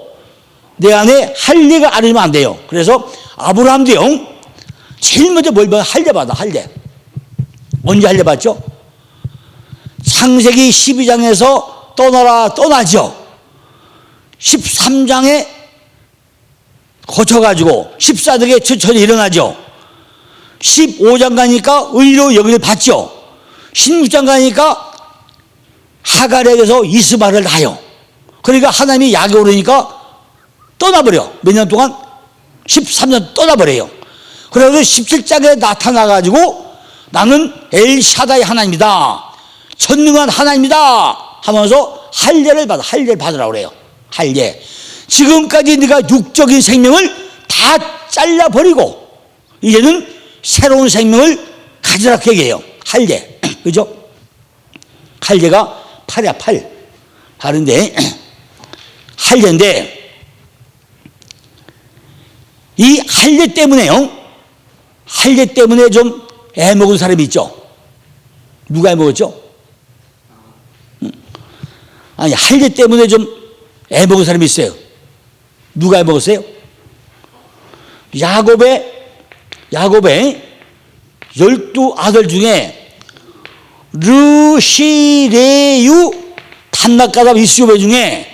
내 안에 할례가 안 되면 안 돼요. 그래서 아브라함도요, 제일 먼저 뭘 받아? 할례 받아, 할례. 언제 할례 받죠? 창세기 12장에서 떠나죠. 13장에 거쳐가지고 14장에 천천히 일어나죠. 15장 가니까 의로 여기를 받죠. 16장 가니까 하갈에게서 이스마엘을 낳아요. 그러니까 하나님이 약이 오르니까 떠나버려. 몇 년 동안? 13년 떠나버려요. 그래서 17장에 나타나가지고 나는 엘샤다의 하나님이다, 전능한 하나님이다 하면서 할례를 받으라고 그래요. 할례. 지금까지 네가 육적인 생명을 다 잘라버리고 이제는 새로운 생명을 가지라 그 얘기해요. 할례. 그죠? 할례가 8이야, 8. 다른데 할례인데 이 할례 때문에 좀 애먹은 사람이 있죠. 누가 애먹었죠? 아니, 할례 때문에 좀 애먹은 사람이 있어요. 누가 애먹었어요? 야곱의 12아들 중에 르시레유 단락가답 이스요베 중에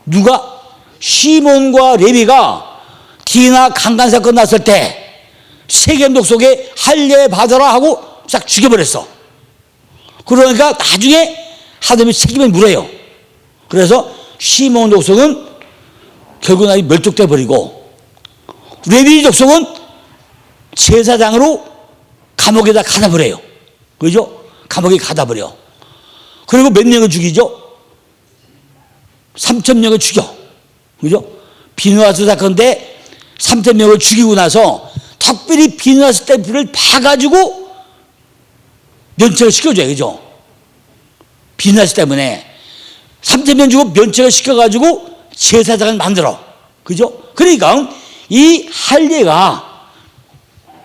누가? 시몬과 레위가 디나 강간 사건 났을 때 세겜 속에 할례 받아라 하고 싹 죽여버렸어. 그러니까 나중에 하나님이 책임을 물어요. 그래서 시몬 족속은 결국 나이 멸족돼 버리고 레위 족속은 제사장으로 감옥에다 가다버려요. 그죠? 감옥에 가다버려. 그리고 몇 명을 죽이죠? 3,000명을 죽여. 그죠? 비누아스 사건 때 3,000명을 죽이고 나서 특별히 비누아스 댐프를 파가지고 면책을 시켜줘요. 그죠? 비누아스 때문에 3,000명 주고 면책을 시켜가지고 제사장을 만들어. 그죠? 그러니까 이 할례가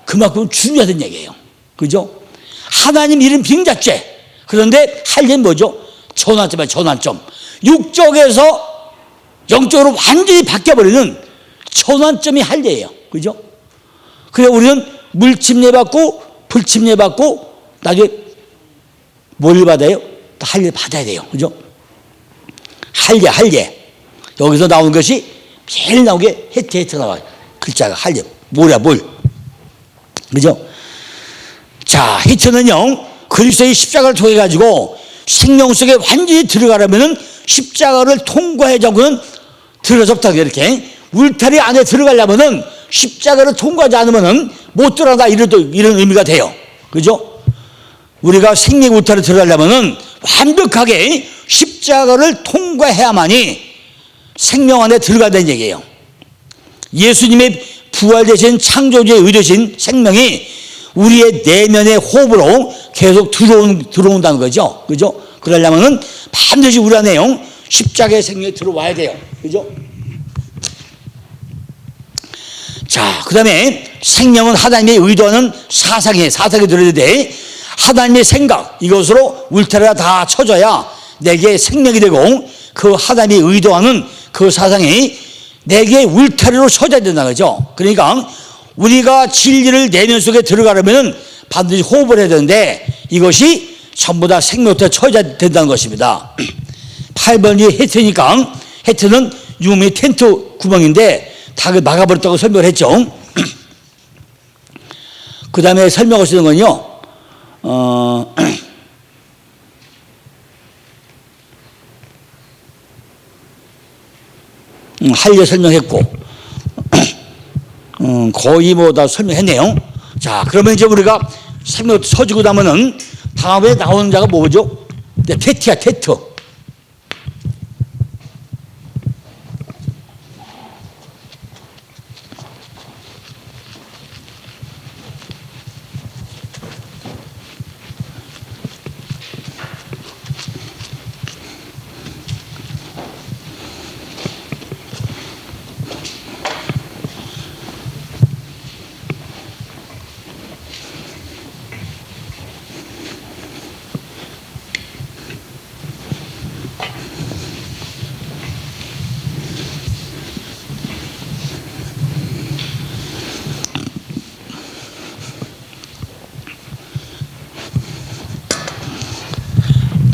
그만큼 중요하다는 얘기예요. 그죠? 하나님 이름 빙자죄. 그런데 할례는 뭐죠? 전환점이야, 전환점. 육적에서 영적으로 완전히 바뀌어버리는 전환점이 할례예요. 그죠? 그래 우리는 물침례 받고 불침례 받고 나중에 뭘 받아요? 할례 받아야 돼요. 그죠? 할례. 여기서 나온 것이 제일 나오게 헤트 나와요. 글자가 할례. 뭐야, 뭘. 그죠? 자, 헤트는요, 그리스도의 십자가를 통해 가지고 생명 속에 완전히 들어가려면은 십자가를 통과하지 않고는 들어갈 수 없다. 이렇게. 울타리 안에 들어가려면은 십자가를 통과하지 않으면은 못 들어간다. 이런 의미가 돼요. 그죠? 우리가 생명 울타리 들어가려면은 완벽하게 십자가를 통과해야만이 생명 안에 들어가는 얘기예요. 예수님의 부활되신 창조주의 의되신 생명이 우리의 내면의 호흡으로 계속 들어온다는 거죠. 그죠? 그러려면은 반드시 우리 안에 십자가의 생명이 들어와야 돼요. 그죠? 자, 그 다음에 생명은 하나님의 의도하는 사상이 들어야 돼. 하나님의 생각, 이것으로 울타리가 다 쳐져야 내게 생명이 되고 그 하나님이 의도하는 그 사상이 내게 울타리로 쳐져야 된다는 거죠. 그러니까 우리가 진리를 내면 속에 들어가려면 반드시 호흡을 해야 되는데 이것이 전부 다 생명부터 쳐져야 된다는 것입니다. 8번이 헤트니까 헤트는 유미 텐트 구멍인데 다 막아버렸다고 설명을 했죠. 그 다음에 설명할 수 있는 건요, 할례 설명했고, 거의 뭐 다 설명했네요. 자, 그러면 이제 우리가 생명 서지고 나면은 다음에 나오는 자가 뭐죠? 테트야, 테트.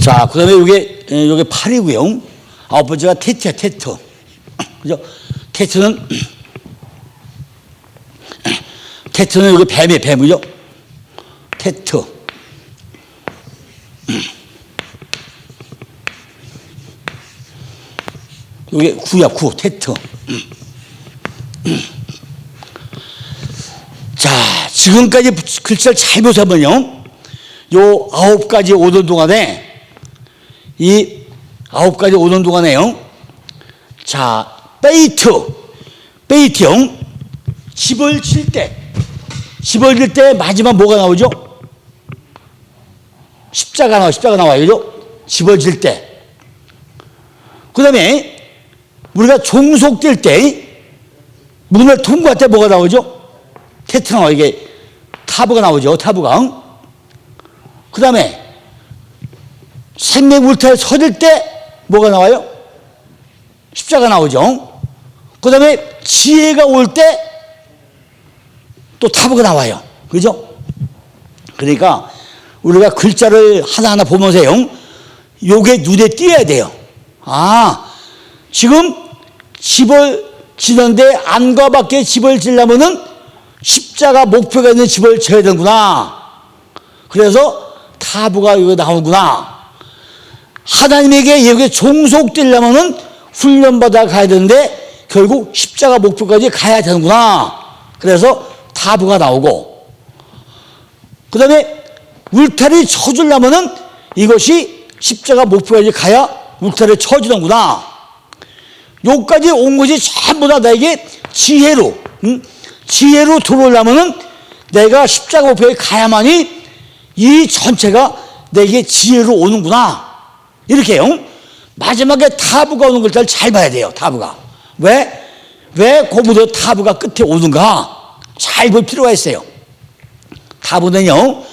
자, 그 다음에 요게 8이고요. 아홉 번째가 테트야, 테트. 그죠? 테트는 요게 뱀이에요, 뱀. 그죠? 테트. 요게 구야, 구, 테트. 자, 지금까지 글자를 잘 보시면요. 요 9가지 오던 동안에 이 9가지 오던 동안에요. 자, 베이트형 집을 질 때 마지막 뭐가 나오죠? 십자가 나와요. 그죠? 집을 질 때. 그 다음에 우리가 종속될 때 문을 통과할 때 뭐가 나오죠? 테트 나와요. 이게 타브가 나오죠. 타브가. 그 다음에 생명 울타리에 서질 때 뭐가 나와요? 십자가 나오죠. 그 다음에 지혜가 올 때 또 타브가 나와요. 그죠? 그러니까 우리가 글자를 하나하나 보면서요, 요게 눈에 띄어야 돼요. 아, 지금 집을 지는데 안과 밖에 집을 지려면은 십자가 목표가 있는 집을 지어야 되는구나. 그래서 타브가 이거 나오구나. 하나님에게 여기에 종속되려면은 훈련받아 가야 되는데 결국 십자가 목표까지 가야 되는구나. 그래서 타브가 나오고, 그 다음에 울타리 쳐주려면은 이것이 십자가 목표까지 가야 울타리 쳐주는구나. 여기까지 온 것이 전부 다 나에게 지혜로 들어오려면은 내가 십자가 목표에 가야만이 이 전체가 내게 지혜로 오는구나. 이렇게요. 마지막에 타브가 오는 글자를 잘 봐야 돼요. 타브가. 왜 고무도 타브가 끝에 오는가? 잘 볼 필요가 있어요. 타브는요,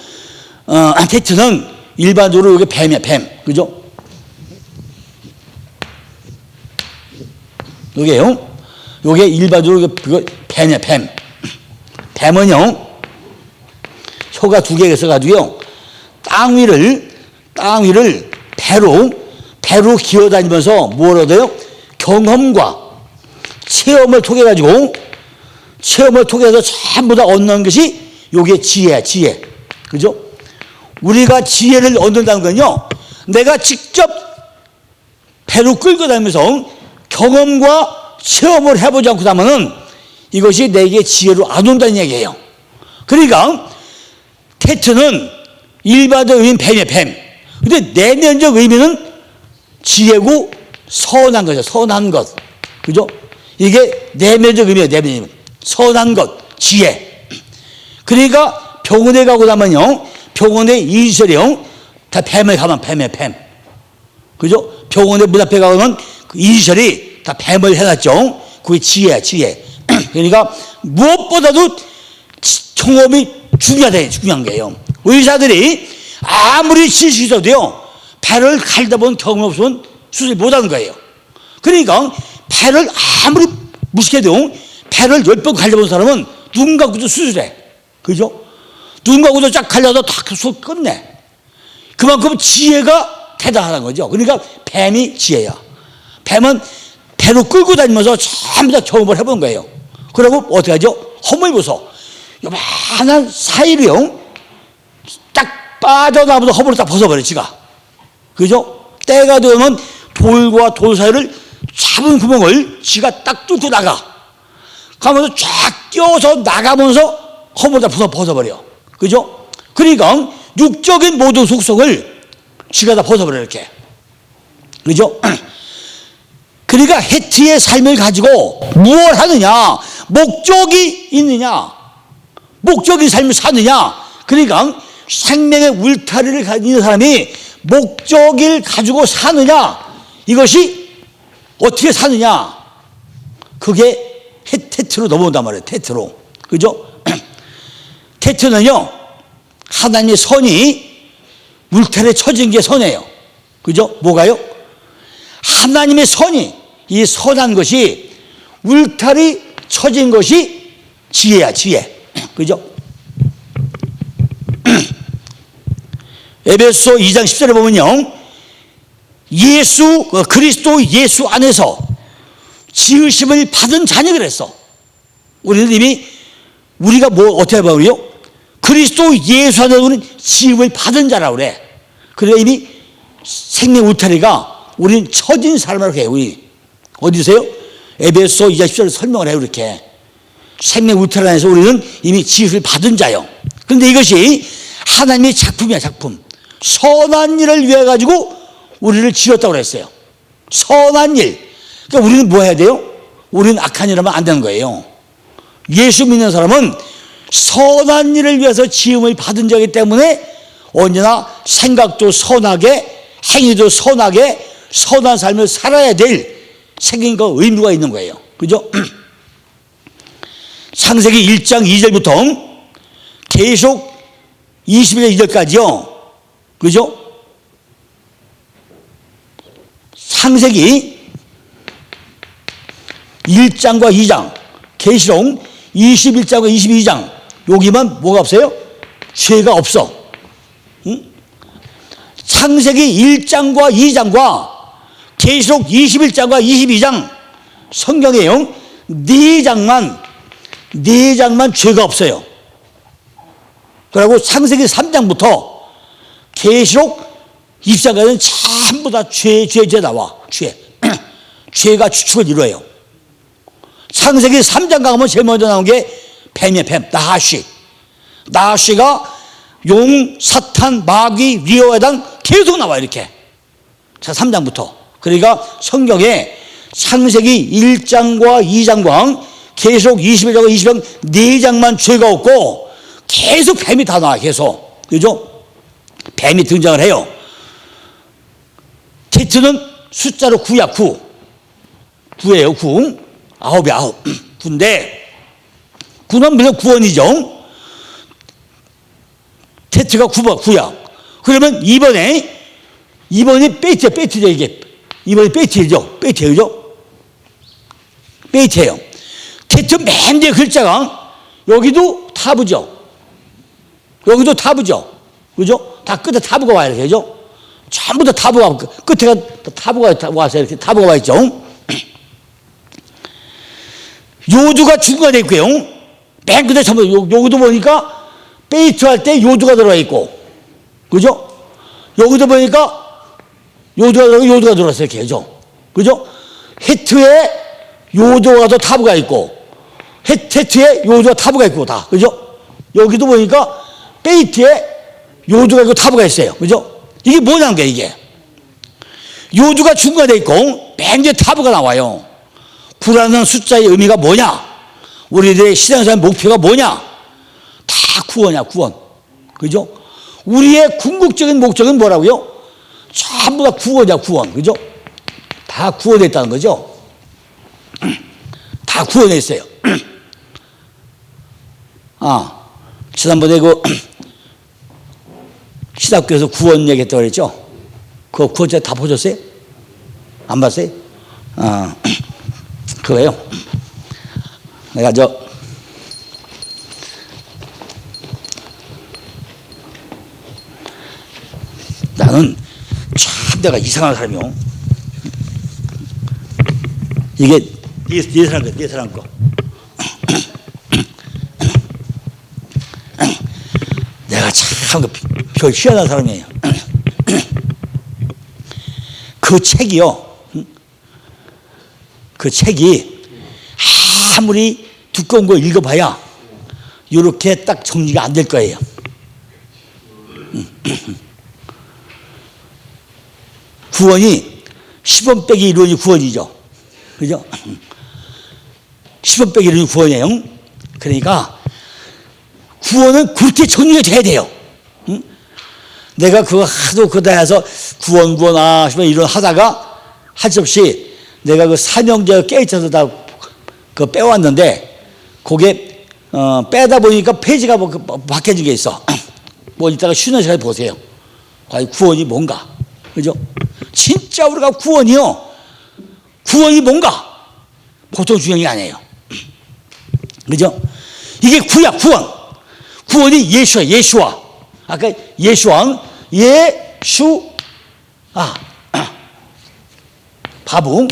테트는 일반적으로 이게 뱀이야, 뱀. 그죠? 요게 일반적으로 뱀이야, 뱀. 뱀은요, 혀가 두 개가 있어가지고요. 땅 위를 배로 기어다니면서 뭘 얻어요? 경험과 체험을 통해가지고 체험을 통해서 전부 다 얻는 것이 요게 지혜야, 지혜. 그죠? 우리가 지혜를 얻는다는 건요, 내가 직접 배로 끌고 다니면서 경험과 체험을 해보지 않고 나면은 이것이 내게 지혜로 안 온다는 얘기예요. 그러니까 테트는 일반적 의미는 뱀이에요, 뱀. 근데 내면적 의미는 지혜고 선한 거죠, 선한 것. 그죠? 이게 내면적 의미예요, 내면적 의미. 선한 것, 지혜. 그러니까 병원에 가고 나면요, 병원에 이시설이요, 다 뱀에 가면 뱀이에요, 뱀. 그죠? 병원에 문 앞에 가면 그 이시설이 다 뱀을 해놨죠. 그게 지혜야, 지혜. 그러니까 무엇보다도 경험이 중요한 거예요. 의사들이 아무리 지식이 있어도요, 배를 갈다 보면 경험 없으면 수술 못 하는 거예요. 그러니까 배를 아무리 무식해도 배를 10번 갈려본 사람은 눈 감고도 수술해. 그죠? 눈 감고도 쫙 갈려서 다 수술 끝내. 그만큼 지혜가 대단하다는 거죠. 그러니까 뱀이 지혜야. 뱀은 배로 끌고 다니면서 전부 다 경험을 해본 거예요. 그리고 어떻게 하죠? 허물 보소. 요만한 사이로요, 딱 빠져나오면서 허물을 딱 벗어버려, 지가. 그죠? 때가 되면 돌과 돌 사이를 작은 구멍을 지가 딱 뚫고 나가. 가면서 쫙 끼워서 나가면서 허물을 다 벗어버려. 그죠? 그러니까 육적인 모든 속성을 지가 다 벗어버려, 이렇게. 그죠? 그러니까 해티의 삶을 가지고 무엇을 하느냐, 목적이 있느냐, 목적인 삶을 사느냐. 그러니까 생명의 울타리를 가지는 사람이 목적을 가지고 사느냐, 이것이 어떻게 사느냐, 그게 테트로 넘어온단 말이에요. 테트로. 그죠? 테트는요, 하나님의 선이 울타리에 쳐진 게 선이에요. 그죠? 뭐가요? 하나님의 선이, 이 선한 것이 울타리 쳐진 것이 지혜야, 지혜. 그죠? 에베소 2장 10절에 보면요, 그리스도 예수 안에서 지으심을 받은 자녀 그랬어. 우리는 이미, 우리가 어떻게 봐요? 그리스도 예수 안에서 우리는 지음을 받은 자라고 그래. 그래, 이미 생명 울타리가 우리는 처진 사람이라고 해요, 우리. 어디세요? 에베소 2장 10절에 설명을 해요, 이렇게. 생명 울타리 안에서 우리는 이미 지음을 받은 자요. 그런데 이것이 하나님의 작품이야, 작품. 선한 일을 위해 가지고 우리를 지었다고 그랬어요. 선한 일. 그러니까 우리는 뭐 해야 돼요? 우리는 악한 일 하면 안 되는 거예요. 예수 믿는 사람은 선한 일을 위해서 지음을 받은 자이기 때문에 언제나 생각도 선하게, 행위도 선하게, 선한 삶을 살아야 될 책임과 의무가 있는 거예요. 그죠? 창세기 1장 2절부터 계속 21절 2절까지요. 그죠? 창세기 1장과 2장, 계시록 21장과 22장, 여기만 뭐가 없어요? 죄가 없어. 응? 창세기 1장과 2장과 계시록 21장과 22장 성경에요, 4장만 죄가 없어요. 그리고 창세기 3장부터 계시록 24장까지는 전부 다 죄 나와. 죄가 주축을 이루어요. 창세기 3장 가면 제일 먼저 나온 게 뱀이에요, 뱀. 나하시가 용, 사탄, 마귀, 위험에 대한 계속 나와, 이렇게. 자, 3장부터. 그러니까 성경에 창세기 1장과 2장과 계속 21장과 22장 4장만 죄가 없고 계속 뱀이 다 나와, 계속. 그죠? 뱀이 등장을 해요. 테트는 숫자로 9야, 9. 9예요, 9. 9이야, 9. 9인데, 9는 물론 구원이죠. 테트가 9야. 그러면 이번이 베이트죠, 이게. 이번이 베이트죠. 베이트예요. 테트 맨 뒤에 글자가, 여기도 타브죠. 여기도 타부죠. 그죠? 다 끝에 타부가 와야 이렇게, 그죠? 전부 다 타부가, 끝에가 타부가 와서 이렇게 타부가 와 있죠. 요두가 중간에 있고요. 맨 끝에 전부, 여기도 보니까 페이트 할 때 요두가 들어가 있고, 그죠? 여기도 보니까 요두가 들어왔어요, 이렇게, 그죠? 히트에 요두가 더 타부가 있고, 히트에 요두가 타부가 있고, 다, 그죠? 여기도 보니까 페이트에 요두가 있고 타부가 있어요, 그죠? 이게 뭐냐는 거예요, 이게. 요두가 중간에 있고, 맨 뒤에 타부가 나와요. 9라는 숫자의 의미가 뭐냐? 우리들의 신앙생활 목표가 뭐냐? 다 구원이야, 구원. 그죠? 우리의 궁극적인 목적은 뭐라고요? 전부 다 구원이야, 구원. 그죠? 다 구원했다는 거죠? 다 구원했어요. 지난번에 시답교에서 구원 얘기했다고 그랬죠? 그거 구원자 다 보셨어요? 안 봤어요? 그거요. 내가 나는 참 내가 이상한 사람이요. 이게 네 사람 거. 내가 참 별 희한한 사람이에요. 그 책이요. 그 책이 아무리 두꺼운 거 읽어봐야 이렇게 딱 정리가 안 될 거예요. 구원이 10원 빼기 1원이 구원이죠. 그죠? 10원 빼기 1원이 구원이에요. 그러니까 구원은 그렇게 정리가 돼야 돼요. 내가 그거 하도 그다 해서 구원 이런 하다가 할 수 없이 내가 그 사명제가 깨있어서 다 그거 빼왔는데 그게 빼다 보니까 페이지가 바뀌어진 게 있어. 뭐 이따가 쉬는 시간에 보세요. 과연 구원이 뭔가. 그죠? 진짜 우리가 구원이 뭔가 보통 중요한 게 아니에요. 그죠? 이게 구야, 구원. 구원이 예수와. 아까 예수왕, 바붕,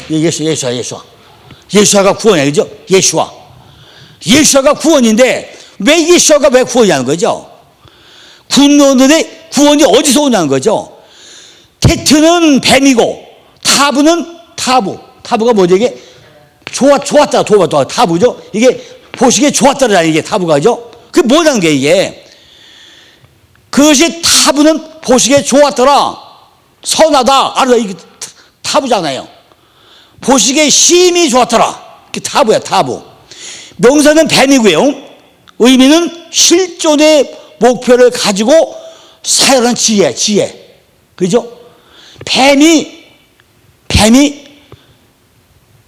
예수아가 구원이에요, 그죠? 예수아가 구원인데, 왜 예수아가 왜 구원이냐는 거죠? 군노들의 구원이 어디서 오냐는 거죠? 테트는 뱀이고, 타부가 뭐죠? 이게 좋았다, 타부죠? 이게 보시기에 좋았다라는 이게 타부가, 그죠? 그게 뭐라는 게 이게? 그것이 타부는 보시기에 좋았더라, 선하다, 알아, 이게 타부잖아요. 보시기에 심히 좋았더라. 그게 타부야, 타부. 명사는 뱀이고요. 의미는 실존의 목표를 가지고 사용하는 지혜. 그죠? 뱀이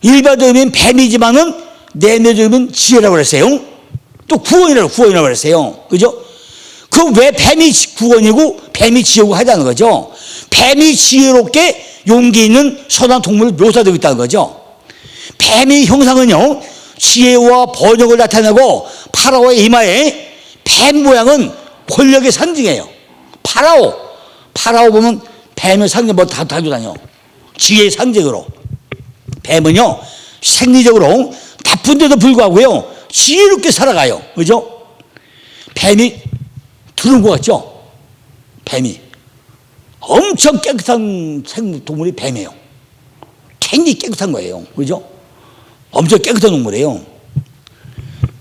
일반적인 의미는 뱀이지만은 내면적인 의미는 지혜라고 그랬어요. 또 구원이라고 그랬어요. 그죠? 그럼 왜 뱀이 구원이고 뱀이 지혜고 하자는 거죠? 뱀이 지혜롭게 용기 있는 선한 동물을 묘사되고 있다는 거죠. 뱀의 형상은요, 지혜와 번영을 나타내고 파라오의 이마에 뱀 모양은 권력의 상징이에요. 파라오 보면 뱀의 상징 다 달고 다녀. 지혜의 상징으로. 뱀은요, 생리적으로 나쁜데도 불구하고요, 지혜롭게 살아가요. 그죠? 뱀이 들은 것 같죠? 뱀이. 엄청 깨끗한 생동물이 뱀이에요. 굉장히 깨끗한 거예요. 그죠? 엄청 깨끗한 동물이에요.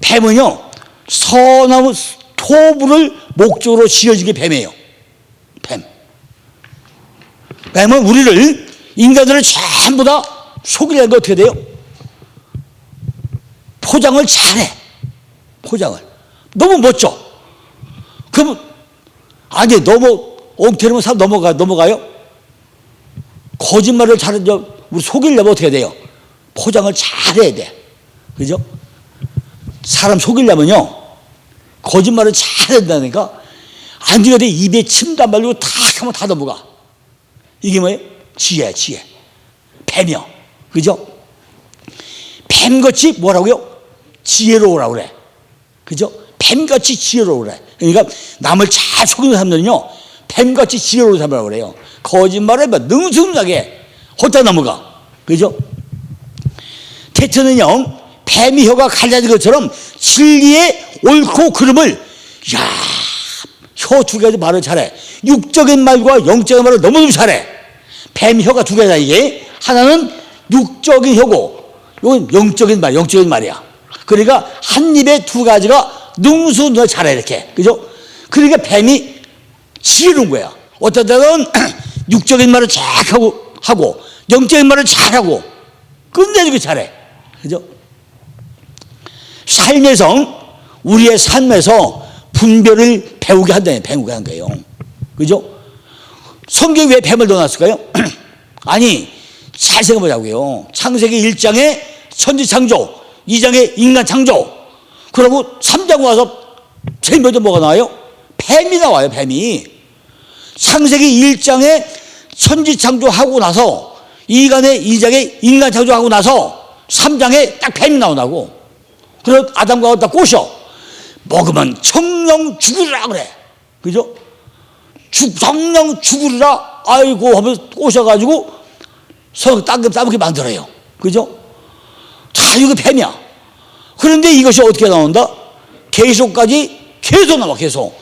뱀은요, 선한 토부를 목적으로 지어진 게 뱀이에요. 뱀은 우리를, 인간들을 전부 다 속이려는 게 어떻게 돼요? 포장을 잘해. 너무 멋져. 그러면, 너무 엉터리면 사람 넘어가요? 거짓말을 우리 속이려면 어떻게 돼요? 포장을 잘해야 돼. 그죠? 사람 속이려면요, 거짓말을 잘해야 된다니까. 안 그래도 입에 침도 안 말리고 탁 하면 다 넘어가. 이게 뭐예요? 지혜. 뱀이요. 그죠? 뱀같이 뭐라고요? 지혜로우라고 그래. 그죠? 뱀같이 지혜로우래. 그러니까 남을 잘 속이는 사람들은요, 뱀같이 지혜로운 사람이라고 그래요. 거짓말을 능숙하게 헛다 넘어가. 그죠? 테트는요, 뱀이 혀가 갈라진 것처럼 진리의 옳고 그름을, 야, 혀 두 개도 말을 잘해. 육적인 말과 영적인 말을 너무너무 잘해. 뱀 혀가 두 개다, 이게. 하나는 육적인 혀고, 이건 영적인 말이야. 그러니까 한 입에 두 가지가 능수능란하게 잘해, 이렇게. 그죠? 그러니까 뱀이 지혜로운 거야. 어떤 때는 육적인 말을 잘 하고, 영적인 말을 잘하고, 끝내주기 잘해. 그죠? 우리의 삶에서 분별을 배우게 한 거예요. 그죠? 성경에 왜 뱀을 넣어놨을까요? 아니, 잘 생각해보자고요. 창세기 1장에 천지창조, 2장에 인간창조, 그러고 3장 와서 제일 먼저 뭐가 나와요? 뱀이 나와요, 뱀이. 창세기 1장에 천지창조하고 나서 2장에 인간창조하고 나서 3장에 딱 뱀이 나오나고. 그래서 아담과 하와 딱 꼬셔. 먹으면 청령 죽으리라 그래. 그죠? 청령 죽으리라, 아이고 하면서 꼬셔가지고 서로 따먹게 만들어요. 그죠? 다 이거 뱀이야. 그런데 이것이 어떻게 나온다? 계속까지 계속 나와, 계속.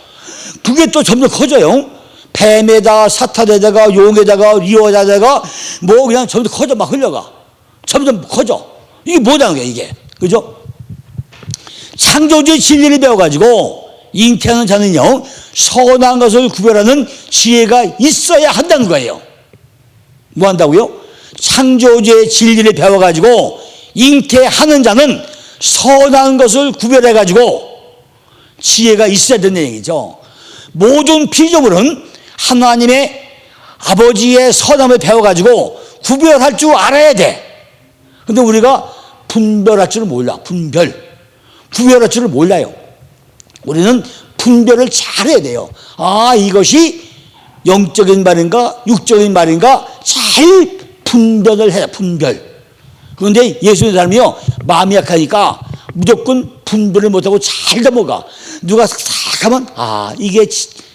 그게 또 점점 커져요. 뱀에다가 사탄에다가 용에다가 리어에다가 뭐 그냥 점점 커져, 막 흘러가. 점점 커져. 이게 뭐냐는 거야, 이게. 그죠? 창조주의 진리를 배워가지고 잉태하는 자는요, 선한 것을 구별하는 지혜가 있어야 한다는 거예요. 뭐 한다고요? 창조주의 진리를 배워가지고 잉태하는 자는 선한 것을 구별해가지고 지혜가 있어야 된다는 얘기죠. 모든 피조물은 하나님의 아버지의 선함을 배워가지고 구별할 줄 알아야 돼. 근데 우리가 분별할 줄을 몰라. 구별할 줄을 몰라요. 우리는 분별을 잘해야 돼요. 아, 이것이 영적인 말인가 육적인 말인가 잘 분별을 해야 분별. 그런데 예수 믿는 사람이요, 마음이 약하니까 무조건 분별을 못하고 잘 넘어가. 누가 싹 하면, 아, 이게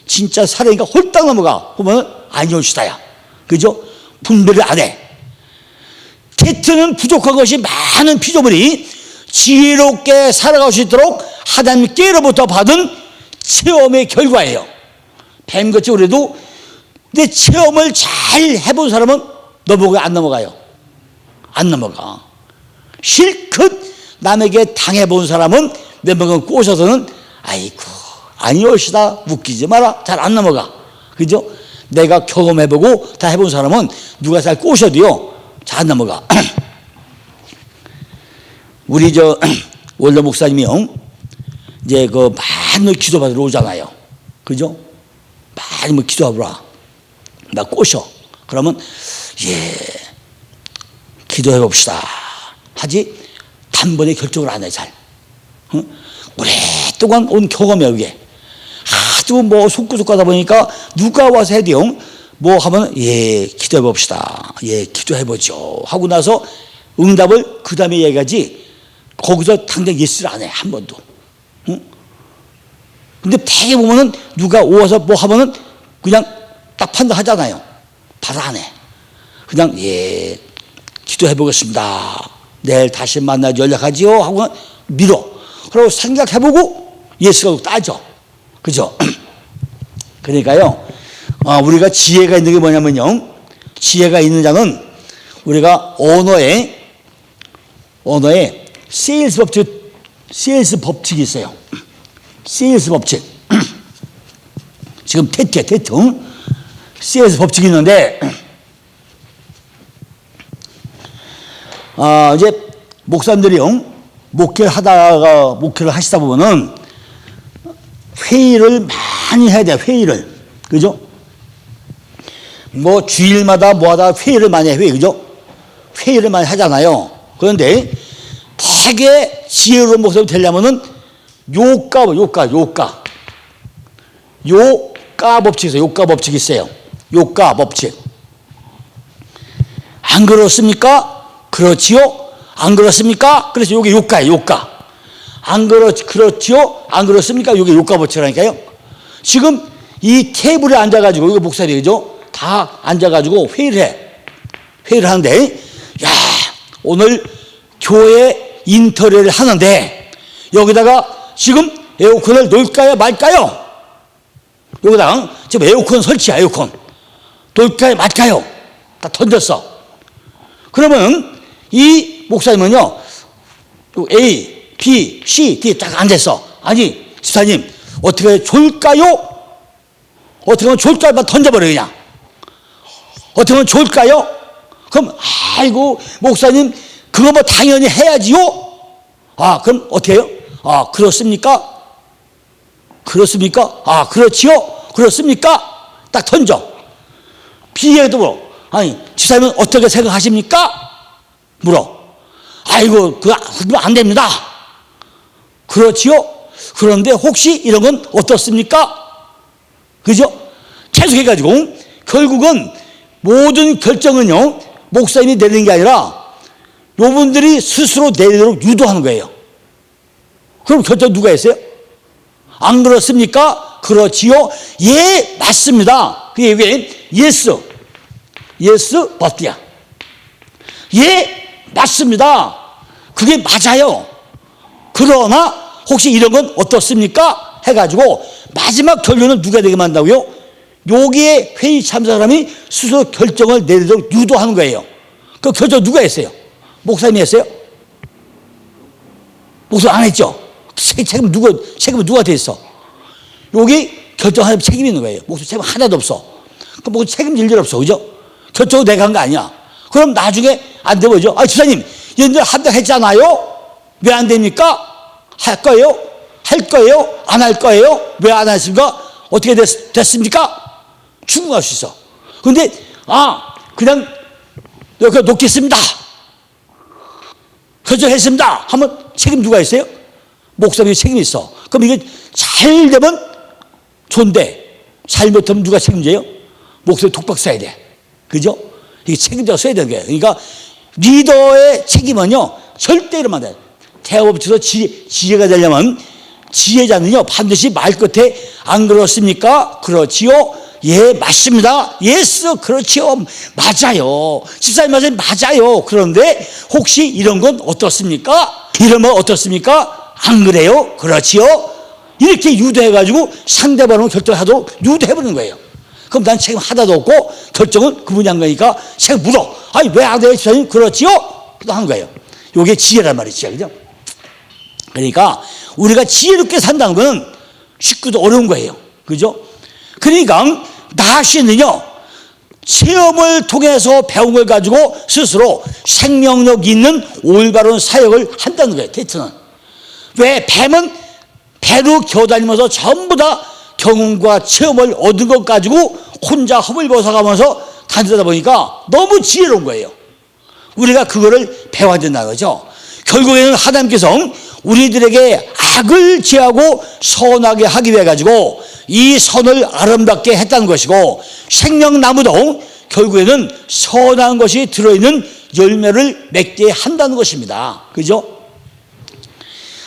진짜 사랑이니까 홀딱 넘어가. 그러면 아니올시다야. 그죠? 분별을 안 해. 테트는 부족한 것이 많은 피조물이 지혜롭게 살아갈 수 있도록 하나님께로부터 받은 체험의 결과예요. 뱀같이 그래도 내 체험을 잘 해본 사람은 넘어가요, 안 넘어가요? 안 넘어가. 실컷 남에게 당해본 사람은 몇번 꼬셔서는 아이고 아니올시다, 웃기지 마라, 잘 안 넘어가. 그죠? 내가 경험해보고 다 해본 사람은 누가 잘 꼬셔도요 잘 안 넘어가. 우리 원로 목사님이요, 이제 많이 기도받으러 오잖아요. 그죠? 많이 뭐 기도하라. 나 꼬셔. 그러면 예, 기도해 봅시다 하지 단번에 결정을 안 해, 잘. 응? 오랫동안 온 경험이야, 그게. 하도 뭐 속구속 하다 보니까 누가 와서 해야 돼요. 뭐 하면 예, 기도해 봅시다. 예, 기도해 보죠 하고 나서 응답을 그 다음에 얘기하지, 거기서 당장 예스를 안 해, 한 번도. 응? 근데 대개 보면은 누가 오와서 뭐 하면은 그냥 딱 판단하잖아요. 바로 안 해. 그냥 예, 기도해 보겠습니다. 내일 다시 만나서 연락하지요 하고 밀어. 그리고 생각해보고 예스라고 따져. 그죠? 그러니까요, 우리가 지혜가 있는 게 뭐냐면요, 지혜가 있는 자는 우리가 언어에 세일스 법칙이 있어요. 세일스 법칙. 지금 테트야, 테트. 세일스 법칙이 있는데, 이제 목사님들이요, 목회를 하시다 보면은 회의를 많이 해야 돼요, 회의를. 그죠? 뭐 주일마다 뭐하다 회의를 많이 해, 그죠? 회의를 많이 하잖아요. 그런데 되게 지혜로운 목사님 되려면은 요가 법칙이 있어요. 요가 법칙이 있어요. 요가 법칙. 안 그렇습니까? 그렇지요? 안 그렇습니까? 그래서 요게 요가예요, 요가. 그렇지요? 안 그렇습니까? 이게 요가보처라니까요. 지금 이 테이블에 앉아가지고, 이거 목사님이, 그죠? 다 앉아가지고 회의를 하는데, 야, 오늘 교회 인터뷰를 하는데, 여기다가 지금 에어컨을 놓을까요? 말까요? 여기다가 지금 에어컨 설치야, 에어컨. 놓을까요? 말까요? 다 던졌어. 그러면 이 목사님은요, A, B, C, D 딱 앉았어. 아니, 집사님, 어떻게 하면 좋을까요? 어떻게 하면 좋을까요? 막 던져버려, 그냥. 어떻게 하면 좋을까요? 그럼, 아이고, 목사님, 그거 뭐 당연히 해야지요? 아, 그럼 어떻게 해요? 아, 그렇습니까? 그렇습니까? 아, 그렇지요? 그렇습니까? 딱 던져. B에도 물어. 아니, 집사님은 어떻게 생각하십니까? 물어. 아이고, 그거 안 됩니다. 그렇지요? 그런데 혹시 이런 건 어떻습니까? 그죠? 계속 해가지고, 결국은 모든 결정은요, 목사님이 내리는 게 아니라, 요분들이 스스로 내리도록 유도하는 거예요. 그럼 결정 누가 했어요? 안 그렇습니까? 그렇지요? 예, 맞습니다. 그게 yes, but야. 예, 맞습니다. 그게 맞아요. 그러나 혹시 이런 건 어떻습니까? 해가지고 마지막 결론은 누가 되게 만든다고요? 여기에 회의 참사 사람이 스스로 결정을 내리도록 유도하는 거예요. 그 결정 누가 했어요? 목사님이 했어요? 목사님 안 했죠? 책임은 누구한테 있어? 여기 결정하는 책임이 있는 거예요. 목사님 책임 하나도 없어. 그럼 뭐 책임질 일 없어. 그죠? 결정은 내가 한 거 아니야. 그럼 나중에 안 되면 죠. 아, 집사님, 얘네들 한다고 했잖아요? 왜 안 됩니까? 할 거예요? 할 거예요? 안 할 거예요? 왜 안 하십니까? 어떻게 됐습니까? 충분할 수 있어. 근데, 그냥, 여기 놓겠습니다. 결정했습니다. 하면 책임 누가 있어요? 목사님이 책임이 있어. 그럼 이게 잘 되면 좋은데, 잘못하면 누가 책임져요? 목사님 독박 써야 돼. 그죠? 이게 책임져서 써야 되는 거예요. 그러니까 리더의 책임은요, 절대 이러면 안 돼. 대업체에서 지혜가 되려면 지혜자는요, 반드시 말 끝에 안 그렇습니까? 그렇지요? 예, 맞습니다. 예스, 그렇지요. 맞아요. 집사님 말씀 맞아요. 그런데 혹시 이런 건 어떻습니까? 이러면 어떻습니까? 안 그래요? 그렇지요? 이렇게 유도해가지고 상대방을 결정하도록 유도해버리는 거예요. 그럼 난 책임 하나도 없고 결정은 그분이 한 거니까 책임 물어. 아니, 왜 안 돼요? 집사님? 그렇지요? 또 한 거예요. 이게 지혜란 말이죠. 그죠? 그러니까 우리가 지혜롭게 산다는 건 쉽고도 어려운 거예요. 그죠? 그러니까 나시는요, 체험을 통해서 배운 걸 가지고 스스로 생명력 있는 올바른 사역을 한다는 거예요. 테트는. 왜? 뱀은 배로 겨다니면서 전부 다 경험과 체험을 얻은 것 가지고 혼자 허물벗어가면서 다니다 보니까 너무 지혜로운 거예요. 우리가 그거를 배워야 된다는 거죠. 결국에는 하나님께서 우리들에게 악을 제하고 선하게 하기 위해 가지고 이 선을 아름답게 했다는 것이고, 생명나무도 결국에는 선한 것이 들어있는 열매를 맺게 한다는 것입니다. 그죠?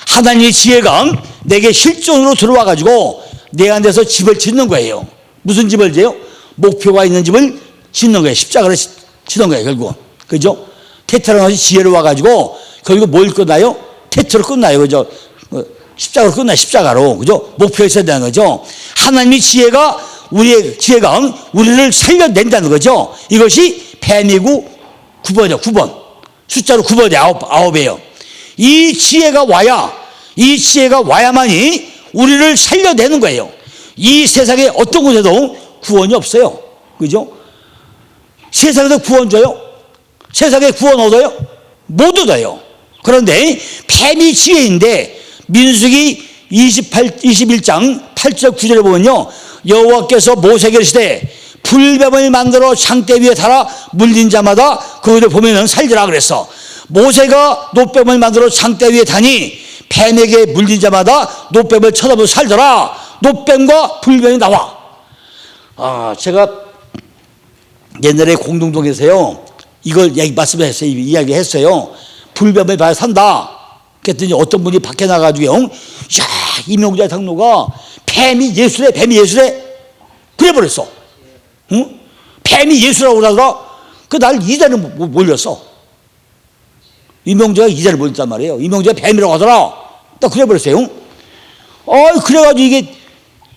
하나님의 지혜가 내게 실존으로 들어와 가지고 내 안에서 집을 짓는 거예요. 무슨 집을 지어요? 목표가 있는 집을 짓는 거예요. 십자가를 짓는 거예요, 결국은. 그죠? 테트라는 것이 지혜로 와가지고 결국 뭘 끝나요? 테트로 끝나요. 그죠? 십자가로 끝나요. 십자가로. 그죠? 목표가 있어야 되는 거죠. 하나님의 지혜가, 우리의 지혜가 우리를 살려낸다는 거죠. 이것이 뱀이고 9번이요. 9번. 숫자로 9번이 아홉이에요. 이 지혜가 와야만이 우리를 살려내는 거예요. 이 세상에 어떤 곳에도 구원이 없어요. 그죠? 세상에서 구원 줘요? 세상에 구원 얻어요? 못 얻어요. 그런데 뱀이 지혜인데, 민수기 21장 8절 9절에 보면요, 여호와께서 모세에게 이르시되 불뱀을 만들어 창대 위에 달아 물린 자마다 그것을 보면은 살리라 그랬어. 모세가 노뱀을 만들어 창대 위에 다니 뱀에게 물린 자마다 노뱀을 쳐다보고 살더라. 노뱀과 불뱀이 나와. 제가 옛날에 공동동에서요, 이걸 말씀했어요. 이야기했어요. 불뱀을 봐야 산다. 그랬더니 어떤 분이 밖에 나가지고요, 야, 이명자 장로가 뱀이 예수래, 뱀이 예수래. 그래 버렸어. 응? 뱀이 예수라고 그러더라. 그 날 이단을 몰렸어. 이명자가 이단을 몰렸단 말이에요. 이명자가 뱀이라고 하더라. 딱 그래 버렸어요. 그래가지고 이게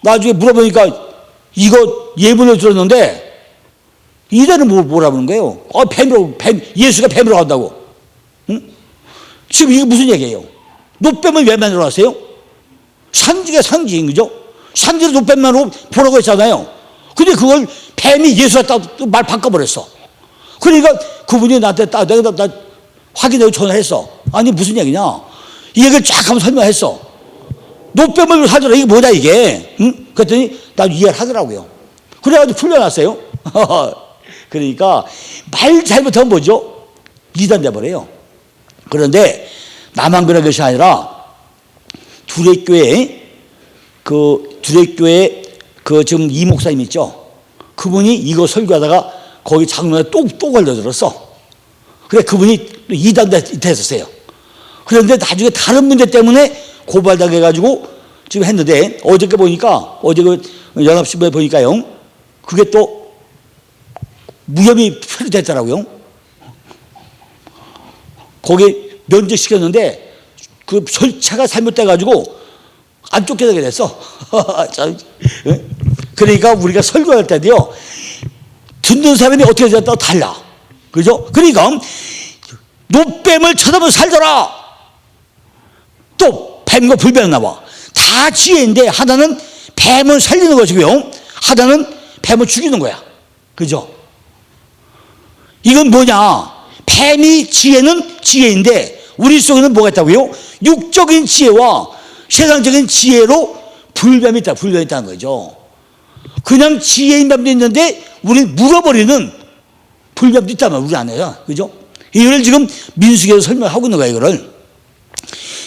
나중에 물어보니까 이거 예문을 들었는데 이단은 뭐라고 하는 거예요? 뱀이라고, 예수가 뱀이라고 한다고. 응? 지금 이게 무슨 얘기예요? 노뱀을 왜 만들어놨어요? 상징의 상징, 그죠? 상징으로 노뱀만으로 보라고 했잖아요. 근데 그걸 뱀이 예수였다고 말 바꿔버렸어. 그러니까 그분이 나한테 내가 확인하고 전화했어. 아니 무슨 얘기냐? 이 얘기를 쫙 한번 설명했어. 노뱀을 하더라. 이게 뭐다 이게? 응? 그랬더니 나 이해를 하더라고요. 그래가지고 풀려났어요. 그러니까 말 잘못하면 뭐죠? 이단 돼버려요. 그런데 나만 그런 것이 아니라 두레교회 지금 이 목사님 있죠? 그분이 이거 설교하다가 거기 장로에 또 걸려들었어. 그래 그분이 이단 됐었어요. 그런데 나중에 다른 문제 때문에 고발당해가지고 지금 했는데 어저께 보니까 어제 그 연합신문에 보니까요, 그게 또 무혐의 표시됐더라고요. 거기 면제시켰는데 그 절차가 잘못돼가지고 안 쫓겨나게 됐어. 그러니까 우리가 설교할 때도요, 듣는 사람이 어떻게 되었다고 달라. 그죠? 그러니까 노뱀을 쳐다보면 살더라. 또 뱀과 불뱀은 나와. 다 지혜인데 하나는 뱀을 살리는 것이고요, 하나는 뱀을 죽이는 거야. 그죠? 이건 뭐냐? 뱀이 지혜는 지혜인데 우리 속에는 뭐가 있다고요? 육적인 지혜와 세상적인 지혜로 불뱀이 있다. 불뱀이 있다는 거죠. 그냥 지혜인 뱀도 있는데 우리 물어버리는 불뱀도 있다면 우리 안에서. 그죠? 이거를 지금 민수기에서 설명하고 있는 거예요. 이거를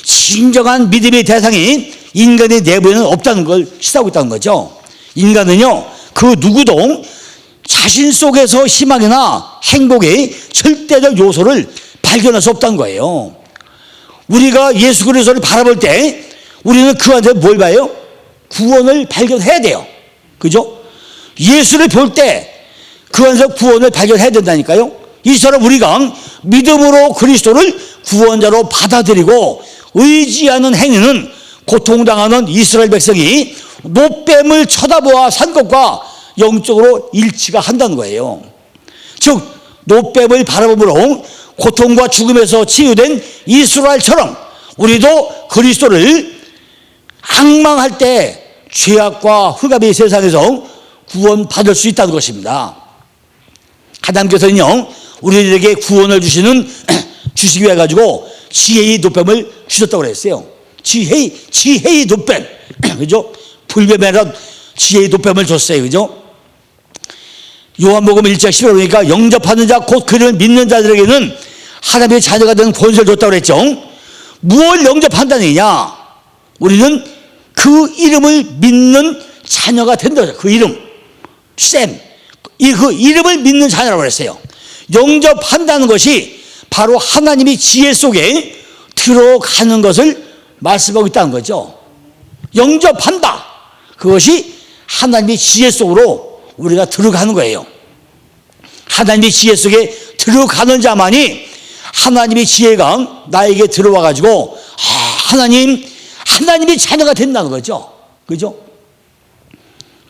진정한 믿음의 대상이 인간의 내부에는 없다는 걸 시사하고 있다는 거죠. 인간은요, 그 누구도 자신 속에서 희망이나 행복의 절대적 요소를 발견할 수 없다는 거예요. 우리가 예수 그리스도를 바라볼 때 우리는 그 안에서 뭘 봐요? 구원을 발견해야 돼요. 그죠? 예수를 볼 때 그 안에서 구원을 발견해야 된다니까요. 이처럼 우리가 믿음으로 그리스도를 구원자로 받아들이고 의지하는 행위는 고통당하는 이스라엘 백성이 노뱀을 쳐다보아 산 것과 영적으로 일치가 한다는 거예요. 즉 노뱀을 바라봄으로 고통과 죽음에서 치유된 이스라엘처럼 우리도 그리스도를 앙망할 때 죄악과 흑암의 세상에서 구원받을 수 있다는 것입니다. 하나님께서는요, 우리들에게 구원을 주시기 위해 가지고 지혜의 노뱀을 주셨다고 그랬어요. 지혜의 노뱀. 그죠? 불뱀이 아니라 지혜의 노뱀을 줬어요. 그죠? 요한복음 1장 10절 보니까 영접하는 자 곧 그를 믿는 자들에게는 하나님의 자녀가 되는 권세를 줬다고 그랬죠. 무엇을 영접한다는 얘기냐? 우리는 그 이름을 믿는 자녀가 된다. 그 이름, 그 이름을 믿는 자녀라고 그랬어요. 영접한다는 것이 바로 하나님의 지혜 속에 들어가는 것을 말씀하고 있다는 거죠. 영접한다. 그것이 하나님의 지혜 속으로 우리가 들어가는 거예요. 하나님의 지혜 속에 들어가는 자만이 하나님의 지혜가 나에게 들어와 가지고 하나님의 자녀가 된다는 거죠. 그죠?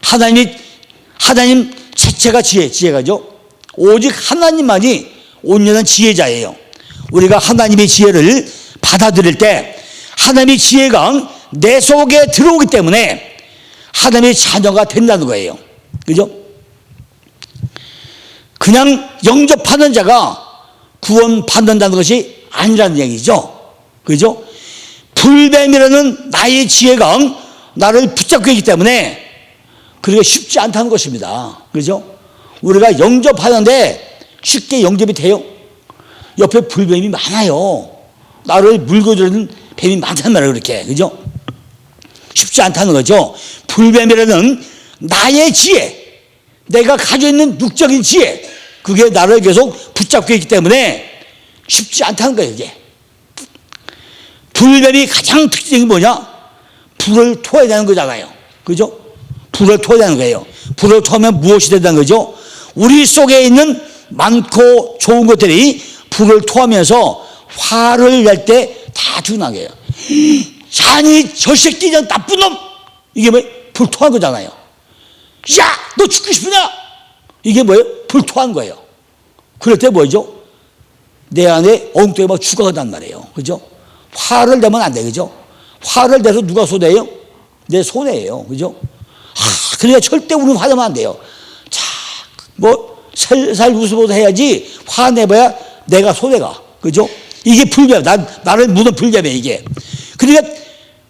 하나님 자체가 지혜가죠. 오직 하나님만이 온전한 지혜자예요. 우리가 하나님의 지혜를 받아들일 때 하나님의 지혜가 내 속에 들어오기 때문에 하나님의 자녀가 된다는 거예요. 그죠? 그냥 영접하는 자가 구원받는다는 것이 아니라는 얘기죠. 그죠? 불뱀이라는 나의 지혜가 나를 붙잡고 있기 때문에 그게 쉽지 않다는 것입니다. 그죠? 우리가 영접하는데 쉽게 영접이 돼요? 옆에 불뱀이 많아요. 나를 물고 들는 뱀이 많단 말이에요. 그렇게. 그죠? 쉽지 않다는 거죠. 불뱀이라는 나의 지혜, 내가 가지고 있는 육적인 지혜, 그게 나를 계속 붙잡고 있기 때문에 쉽지 않다는 거예요. 이게 불뱀이 가장 특징이 뭐냐? 불을 토해내는 거잖아요. 그죠? 불을 토해내는 거예요. 불을 토하면 무엇이 된다는 거죠? 우리 속에 있는 많고 좋은 것들이 불을 토하면서 화를 낼 때 다 죽어나게 해요. 자니 저 새끼 저 나쁜 놈! 이게 뭐예요? 불 토한 거잖아요. 야! 너 죽고 싶으냐? 이게 뭐예요? 불 토한 거예요. 그럴 때 뭐죠? 내 안에 엉뚱히 막 죽어간단 말이에요. 그죠? 화를 내면 안 돼. 그죠? 화를 내서 누가 손해예요? 내 손해예요. 그죠? 그러니까 절대 우리는 화내면 안 돼요. 자, 뭐, 살살 웃어보도 해야지 화내봐야 내가 손해가. 그죠? 이게 불뱀. 나를 무는 불뱀이에요, 이게. 그러니까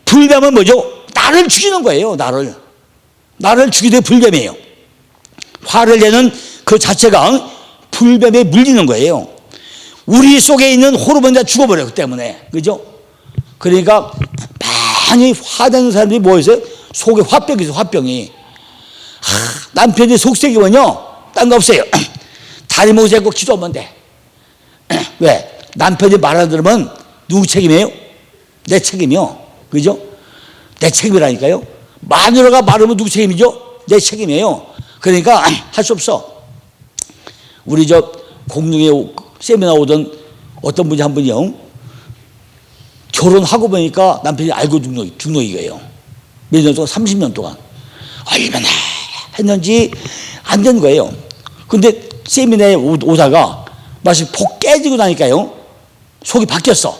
불뱀은 뭐죠? 나를 죽이는 거예요, 나를. 나를 죽이는 불뱀이에요. 화를 내는 그 자체가 불뱀에 물리는 거예요. 우리 속에 있는 호르몬이 다 죽어버려요, 그 때문에. 그죠? 그러니까 많이 화내는 사람들이 뭐 있어요? 속에 화병이 있어요, 화병이. 남편이 속색이면요, 딴 거 없어요. 다리 모자고 기도하면 돼. 왜? 남편이 말 안 들으면 누구 책임이에요? 내 책임이요. 그죠? 내 책임이라니까요. 마누라가 말하면 누구 책임이죠? 내 책임이에요. 그러니까 할 수 없어. 우리 저 공릉에 세미나 오던 어떤 분이 한 분이요, 결혼하고 보니까 남편이 알고 중독이에요. 몇 년 동안, 30년 동안. 얼마나 했는지 안 된 거예요. 근데 세미나에 오다가 맛이 폭 깨지고 나니까요, 속이 바뀌었어.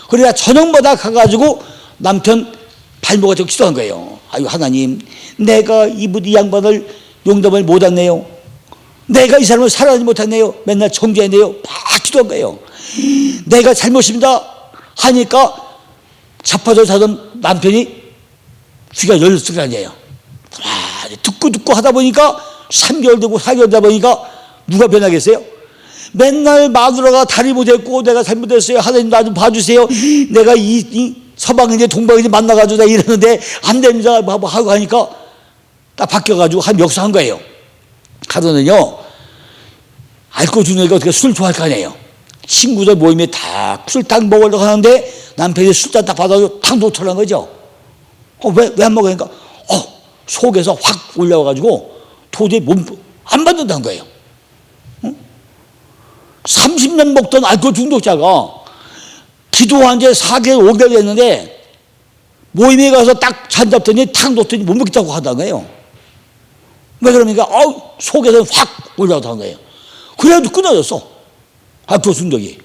그러니까 저녁마다 가가지고 남편 발목을 잡고 기도한 거예요. 아유, 하나님, 내가 이 양반을 용납을 못했네요. 내가 이 사람을 사랑하지 못했네요. 맨날 정죄했네요. 막 기도한 거예요. 내가 잘못입니다 하니까 자빠져 자던 남편이 귀가 열렸을 거 아니에요. 듣고 하다 보니까 3개월 되고 4개월 되다 보니까 누가 변하겠어요? 맨날 마누라가 다리 못했고 내가 잘못했어요. 하나님 나 좀 봐주세요. 내가 이 서방인지 동방인지 만나가지고 내가 이러는데 안 됩니다 하고 하니까 딱 바뀌어가지고 한 역사한 거예요. 하루는요, 알코올 중독이가 어떻게 술 좋아할 거 아니에요. 친구들 모임에 다 술탕 먹으려고 하는데 남편이 술잔 딱 받아서 탕 놓쳐는 거죠. 왜 안 먹으니까 속에서 확 올라와가지고 도저히 안 받는다는 거예요. 30년 먹던 알코올 중독자가 기도한 지 4개월, 5개월 됐는데 모임에 가서 딱 잔잡더니 탁 놓더니 못 먹겠다고 하던 거예요. 왜 그러니까 속에서 확 올라가던 거예요. 그래도 끊어졌어, 알코올 중독이.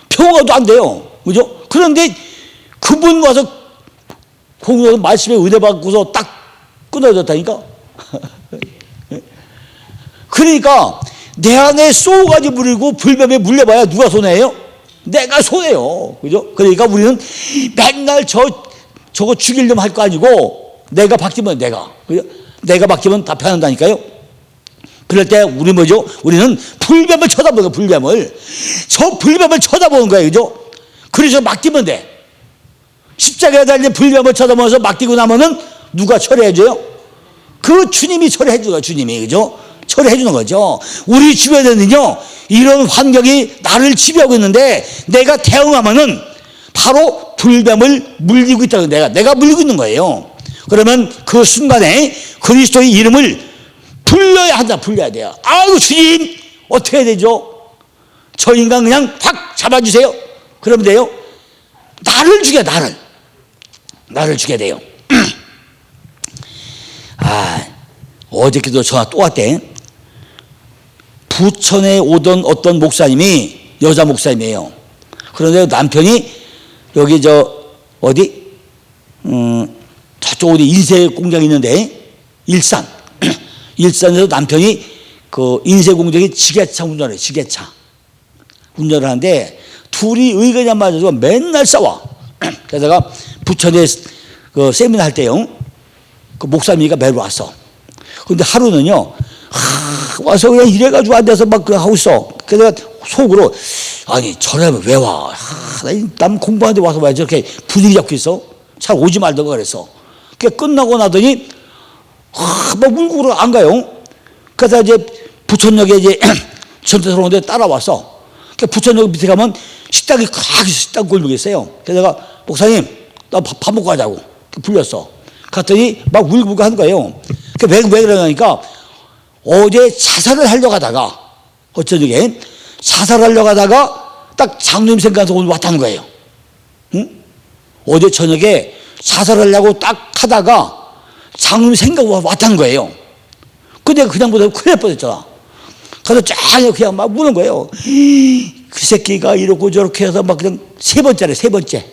평화도 안 돼요. 그죠? 그런데 그분 와서 공동에서 말씀에 은혜 받고서 딱 끊어졌다니까. 그러니까 내 안에 쏘가지 부리고 불뱀에 물려봐야 누가 손해예요? 내가 손해요. 그죠? 그러니까 우리는 맨날 저거 죽이려면 할 거 아니고 내가 바뀌면 내가. 그죠? 내가 바뀌면 다 편한다니까요. 그럴 때 우리 뭐죠? 우리는 불뱀을 쳐다보는 거예요, 불뱀을. 저 불뱀을 쳐다보는 거예요. 그죠? 그래서 맡기면 돼. 십자가에 달린 불뱀을 쳐다보면서 맡기고 나면은 누가 처리해줘요? 그 주님이 처리해줘요, 주님이. 그죠? 처리해주는 거죠. 우리 주변에는요, 이런 환경이 나를 지배하고 있는데 내가 대응하면은 바로 불뱀을 물리고 있다는 내가 물리고 있는 거예요. 그러면 그 순간에 그리스도의 이름을 불러야 한다, 불러야 돼요. 아유, 주님, 어떻게 해야 되죠? 저 인간 그냥 확 잡아주세요. 그러면 돼요. 나를 죽여, 나를 죽여야 돼요. 어저께도 전화 또 왔대. 부천에 오던 어떤 목사님이, 여자 목사님이에요. 그런데 남편이 여기 어디 저쪽 어디 인쇄 공장이 있는데, 일산에서 남편이 그 인쇄 공장에 지게차 운전을 해요. 지게차 운전을 하는데 둘이 의견이 안 맞아서 맨날 싸워. 그러다가 부천에 그 세미나 할 때요, 그 목사님이가 매일 왔어. 근데 하루는요, 와서 그냥 이래가지고 앉아서 막 하고 있어. 그래서 내가 속으로, 아니, 저래면 왜 와? 남 공부하는데 와서 왜 저렇게 분위기 잡고 있어? 잘 오지 말던가 그랬어. 그게 끝나고 나더니, 막 울고 안 가요. 그래서 이제 부천역에 이제 전태선 오는데 따라왔어. 부천역 밑에 가면 식당이 크게 식당 골목이 있어요. 그래서 내가 목사님, 나 밥 먹고 가자고. 불렸어. 갔더니 막 울고 하는 거예요. 왜 그러냐니까 어제 자살을 하려고 하다가 어쩌게 자살하려고 하다가 딱 장로님 생각나서 오늘 왔다는 거예요. 응? 어제 저녁에 자살하려고 딱 하다가 장로님 생각나서 왔다는 거예요. 근데 그냥 보다 큰일 날 뻔했잖아. 그래서 쫙 그냥 막 우는 거예요. 그 새끼가 이렇고 저렇게 해서 막 그냥 세 번째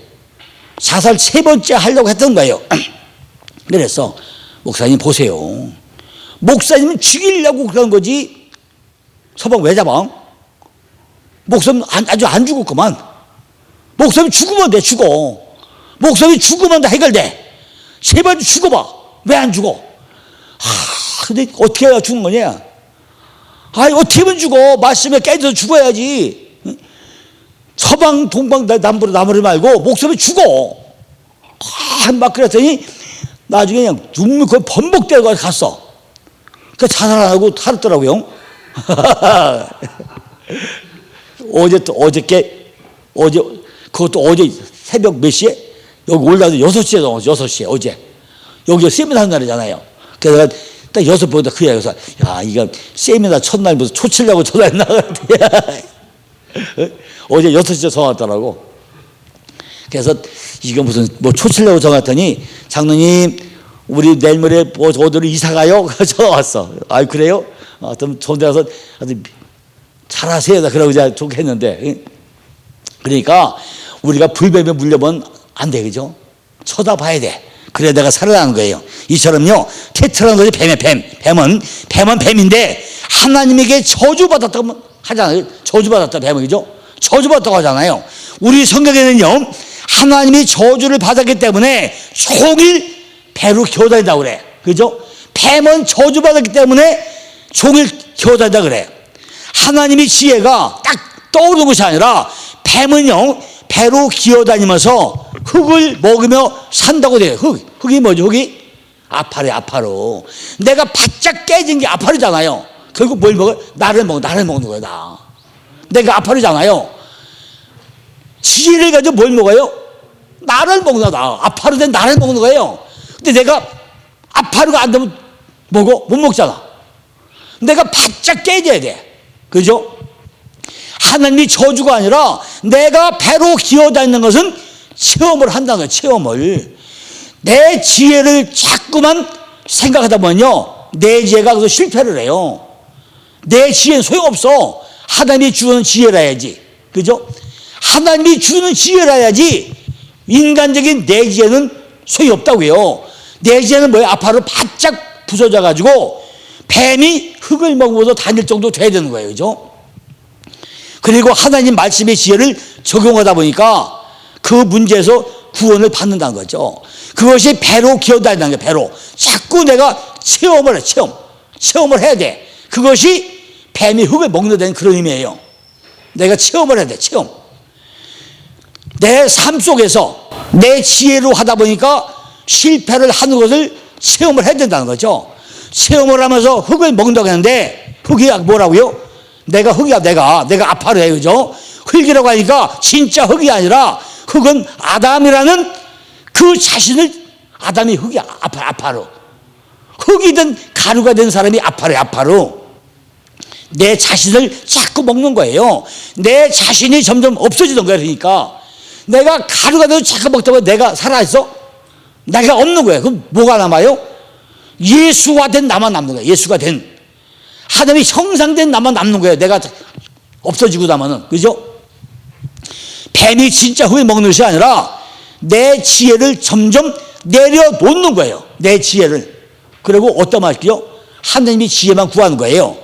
자살 세 번째 하려고 했던 거예요. 그래서 목사님 보세요. 목사님은 죽이려고 그런 거지 서방 왜 잡아? 목사님 아주 안 죽었구만. 목사님 죽으면 돼. 죽어. 목사님 죽으면 다 해결돼. 세 번째 죽어봐. 왜 안 죽어? 근데 어떻게 해야 죽는 거냐? 어떻게 하면 죽어? 말씀에 깨져서 죽어야지. 서방 동방 남부로 나무를 말고 목사님 죽어. 막 그랬더니 나중에 그냥 눈물 거의 범벅대고 갔어. 그 자살 안 하고 살았더라고요. 그것도 어제 새벽 몇 시에? 여기 올라와서 6시에 넘었어. 6시에 어제. 여기가 세미나 하는 날이잖아요. 그래서 내가 딱 6번부터 그 얘기해서 야, 이거 세미나 첫날 무슨 초치려고 전화했나? 어제 6시에 전화 왔더라고. 그래서 이거 무슨 뭐 초치려고 전화 왔더니 장로님 우리 내일 모레 어디로 이사 가요? 전화 왔어. 아 그래요? 좀 전화해서 잘하세요. 그러고 좋겠는데. 그러니까 우리가 불뱀에 물려면 안 돼, 그죠? 쳐다봐야 돼. 그래야 내가 살아나는 거예요. 이처럼요, 테트라는 것이 뱀은 뱀인데 하나님에게 저주받았다고 하잖아요. 저주받았다, 뱀은, 그죠? 저주받았다고 하잖아요. 우리 성경에는요, 하나님이 저주를 받았기 때문에 종일 배로 기어다닌다고 그래. 그죠? 뱀은 저주받았기 때문에 종일 기어다닌다 그래. 하나님의 지혜가 딱 떠오르는 것이 아니라 뱀은요, 배로 기어다니면서 흙을 먹으며 산다고 돼요. 흙이 뭐죠? 흙이? 아파로. 내가 바짝 깨진 게 아파르잖아요. 결국 뭘 먹어요? 나를 먹는 거야, 나. 내가 아파르잖아요. 지혜를 가지고 뭘 먹어요? 나를 먹는 거다. 아파로 된 나를 먹는 거예요. 근데 내가 아파로가 안 되면 못 먹잖아. 내가 바짝 깨져야 돼. 그죠? 하나님이 저주가 아니라 내가 배로 기어다니는 것은 체험을 한다는 거예요. 체험을. 내 지혜를 자꾸만 생각하다 보면요, 내 지혜가 그래서 실패를 해요. 내 지혜는 소용없어. 하나님이 주는 지혜라 해야지. 그죠? 하나님이 주는 지혜라 해야지. 인간적인 내 지혜는 소용없다고요. 내 지혜는 뭐예요? 아파로 바짝 부서져 가지고 뱀이 흙을 먹으면서 다닐 정도 돼야 되는 거예요. 그죠? 그리고 하나님 말씀의 지혜를 적용하다 보니까 그 문제에서 구원을 받는다는 거죠. 그것이 배로 기어다닌다는 거예요. 배로. 자꾸 내가 체험을 해. 체험을 해야 돼. 그것이 뱀이 흙을 먹는다는 그런 의미예요. 내가 체험을 해야 돼. 체험. 내 삶 속에서 내 지혜로 하다 보니까 실패를 하는 것을 체험을 해야 된다는 거죠. 체험을 하면서 흙을 먹는다고 하는데 흙이 뭐라고요? 내가 흙이야. 내가 아파로 해요. 그죠? 흙이라고 하니까 진짜 흙이 아니라 흙은 아담이라는 그 자신을, 아담이 흙이야. 아파로. 흙이든 가루가 된 사람이 아파로. 내 자신을 자꾸 먹는 거예요. 내 자신이 점점 없어지는 거예요. 그러니까 내가 가루가 돼서 자꾸 먹다 보면 내가 살아있어? 내가 없는 거예요. 그럼 뭐가 남아요? 예수가 된 나만 남는 거예요. 예수가 된 하나님이 형상된 나만 남는 거예요. 내가 없어지고 나면은. 그죠? 뱀이 진짜 흙을 먹는 것이 아니라 내 지혜를 점점 내려놓는 거예요. 내 지혜를. 그리고 어떤 말이요? 하나님이 지혜만 구하는 거예요.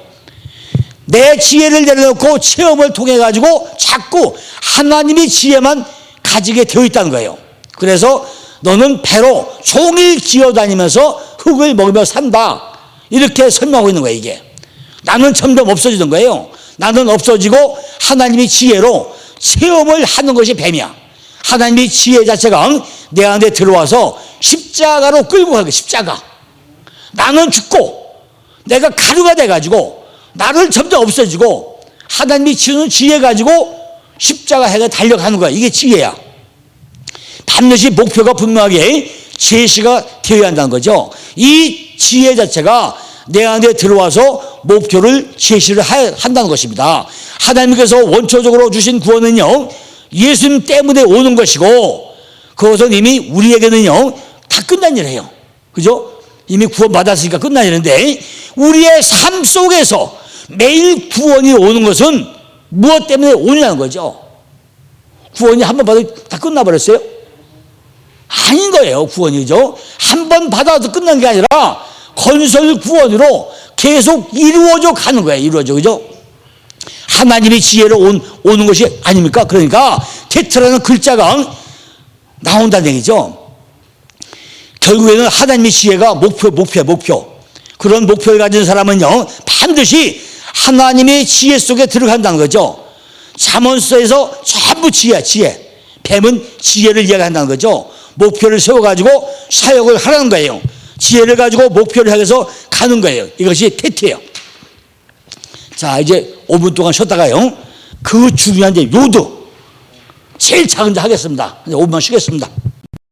내 지혜를 내려놓고 체험을 통해 가지고 자꾸 하나님이 지혜만 가지게 되어 있다는 거예요. 그래서 너는 배로 종일 기어다니면서 흙을 먹으며 산다. 이렇게 설명하고 있는 거예요. 이게. 나는 점점 없어지는 거예요. 나는 없어지고 하나님의 지혜로 체험을 하는 것이 뱀이야. 하나님의 지혜 자체가 내 안에 들어와서 십자가로 끌고 가는 거야. 십자가. 나는 죽고 내가 가루가 돼가지고 나를 점점 없어지고 하나님이 주는 지혜 가지고 십자가 해가 달려가는 거야. 이게 지혜야. 반드시 목표가 분명하게 제시가 되어야 한다는 거죠. 이 지혜 자체가 내 안에 들어와서 목표를 제시를 한다는 것입니다. 하나님께서 원초적으로 주신 구원은요, 예수님 때문에 오는 것이고, 그것은 이미 우리에게는요, 다 끝난 일이에요. 그죠? 이미 구원받았으니까 끝난 일인데, 우리의 삶 속에서 매일 구원이 오는 것은 무엇 때문에 오느냐는 거죠. 구원이 한 번 받아도 다 끝나버렸어요? 아닌 거예요, 구원이죠. 한 번 받아도 끝난 게 아니라 건설 구원으로 계속 이루어져 가는 거예요, 이루어져. 그죠? 하나님의 지혜로 오는 것이 아닙니까? 그러니까 테트라는 글자가 나온다는 얘기죠. 결국에는 하나님의 지혜가 목표야, 목표. 그런 목표를 가진 사람은요, 반드시 하나님의 지혜 속에 들어간다는 거죠. 잠언서에서 전부 지혜야, 지혜. 뱀은 지혜를 이야기한다는 거죠. 목표를 세워가지고 사역을 하라는 거예요. 지혜를 가지고 목표를 향해서 가는 거예요. 이것이 테트예요. 자, 이제 5분 동안 쉬었다가요, 그 중요한 이제 요드 제일 작은 자 하겠습니다. 이제 5분만 쉬겠습니다.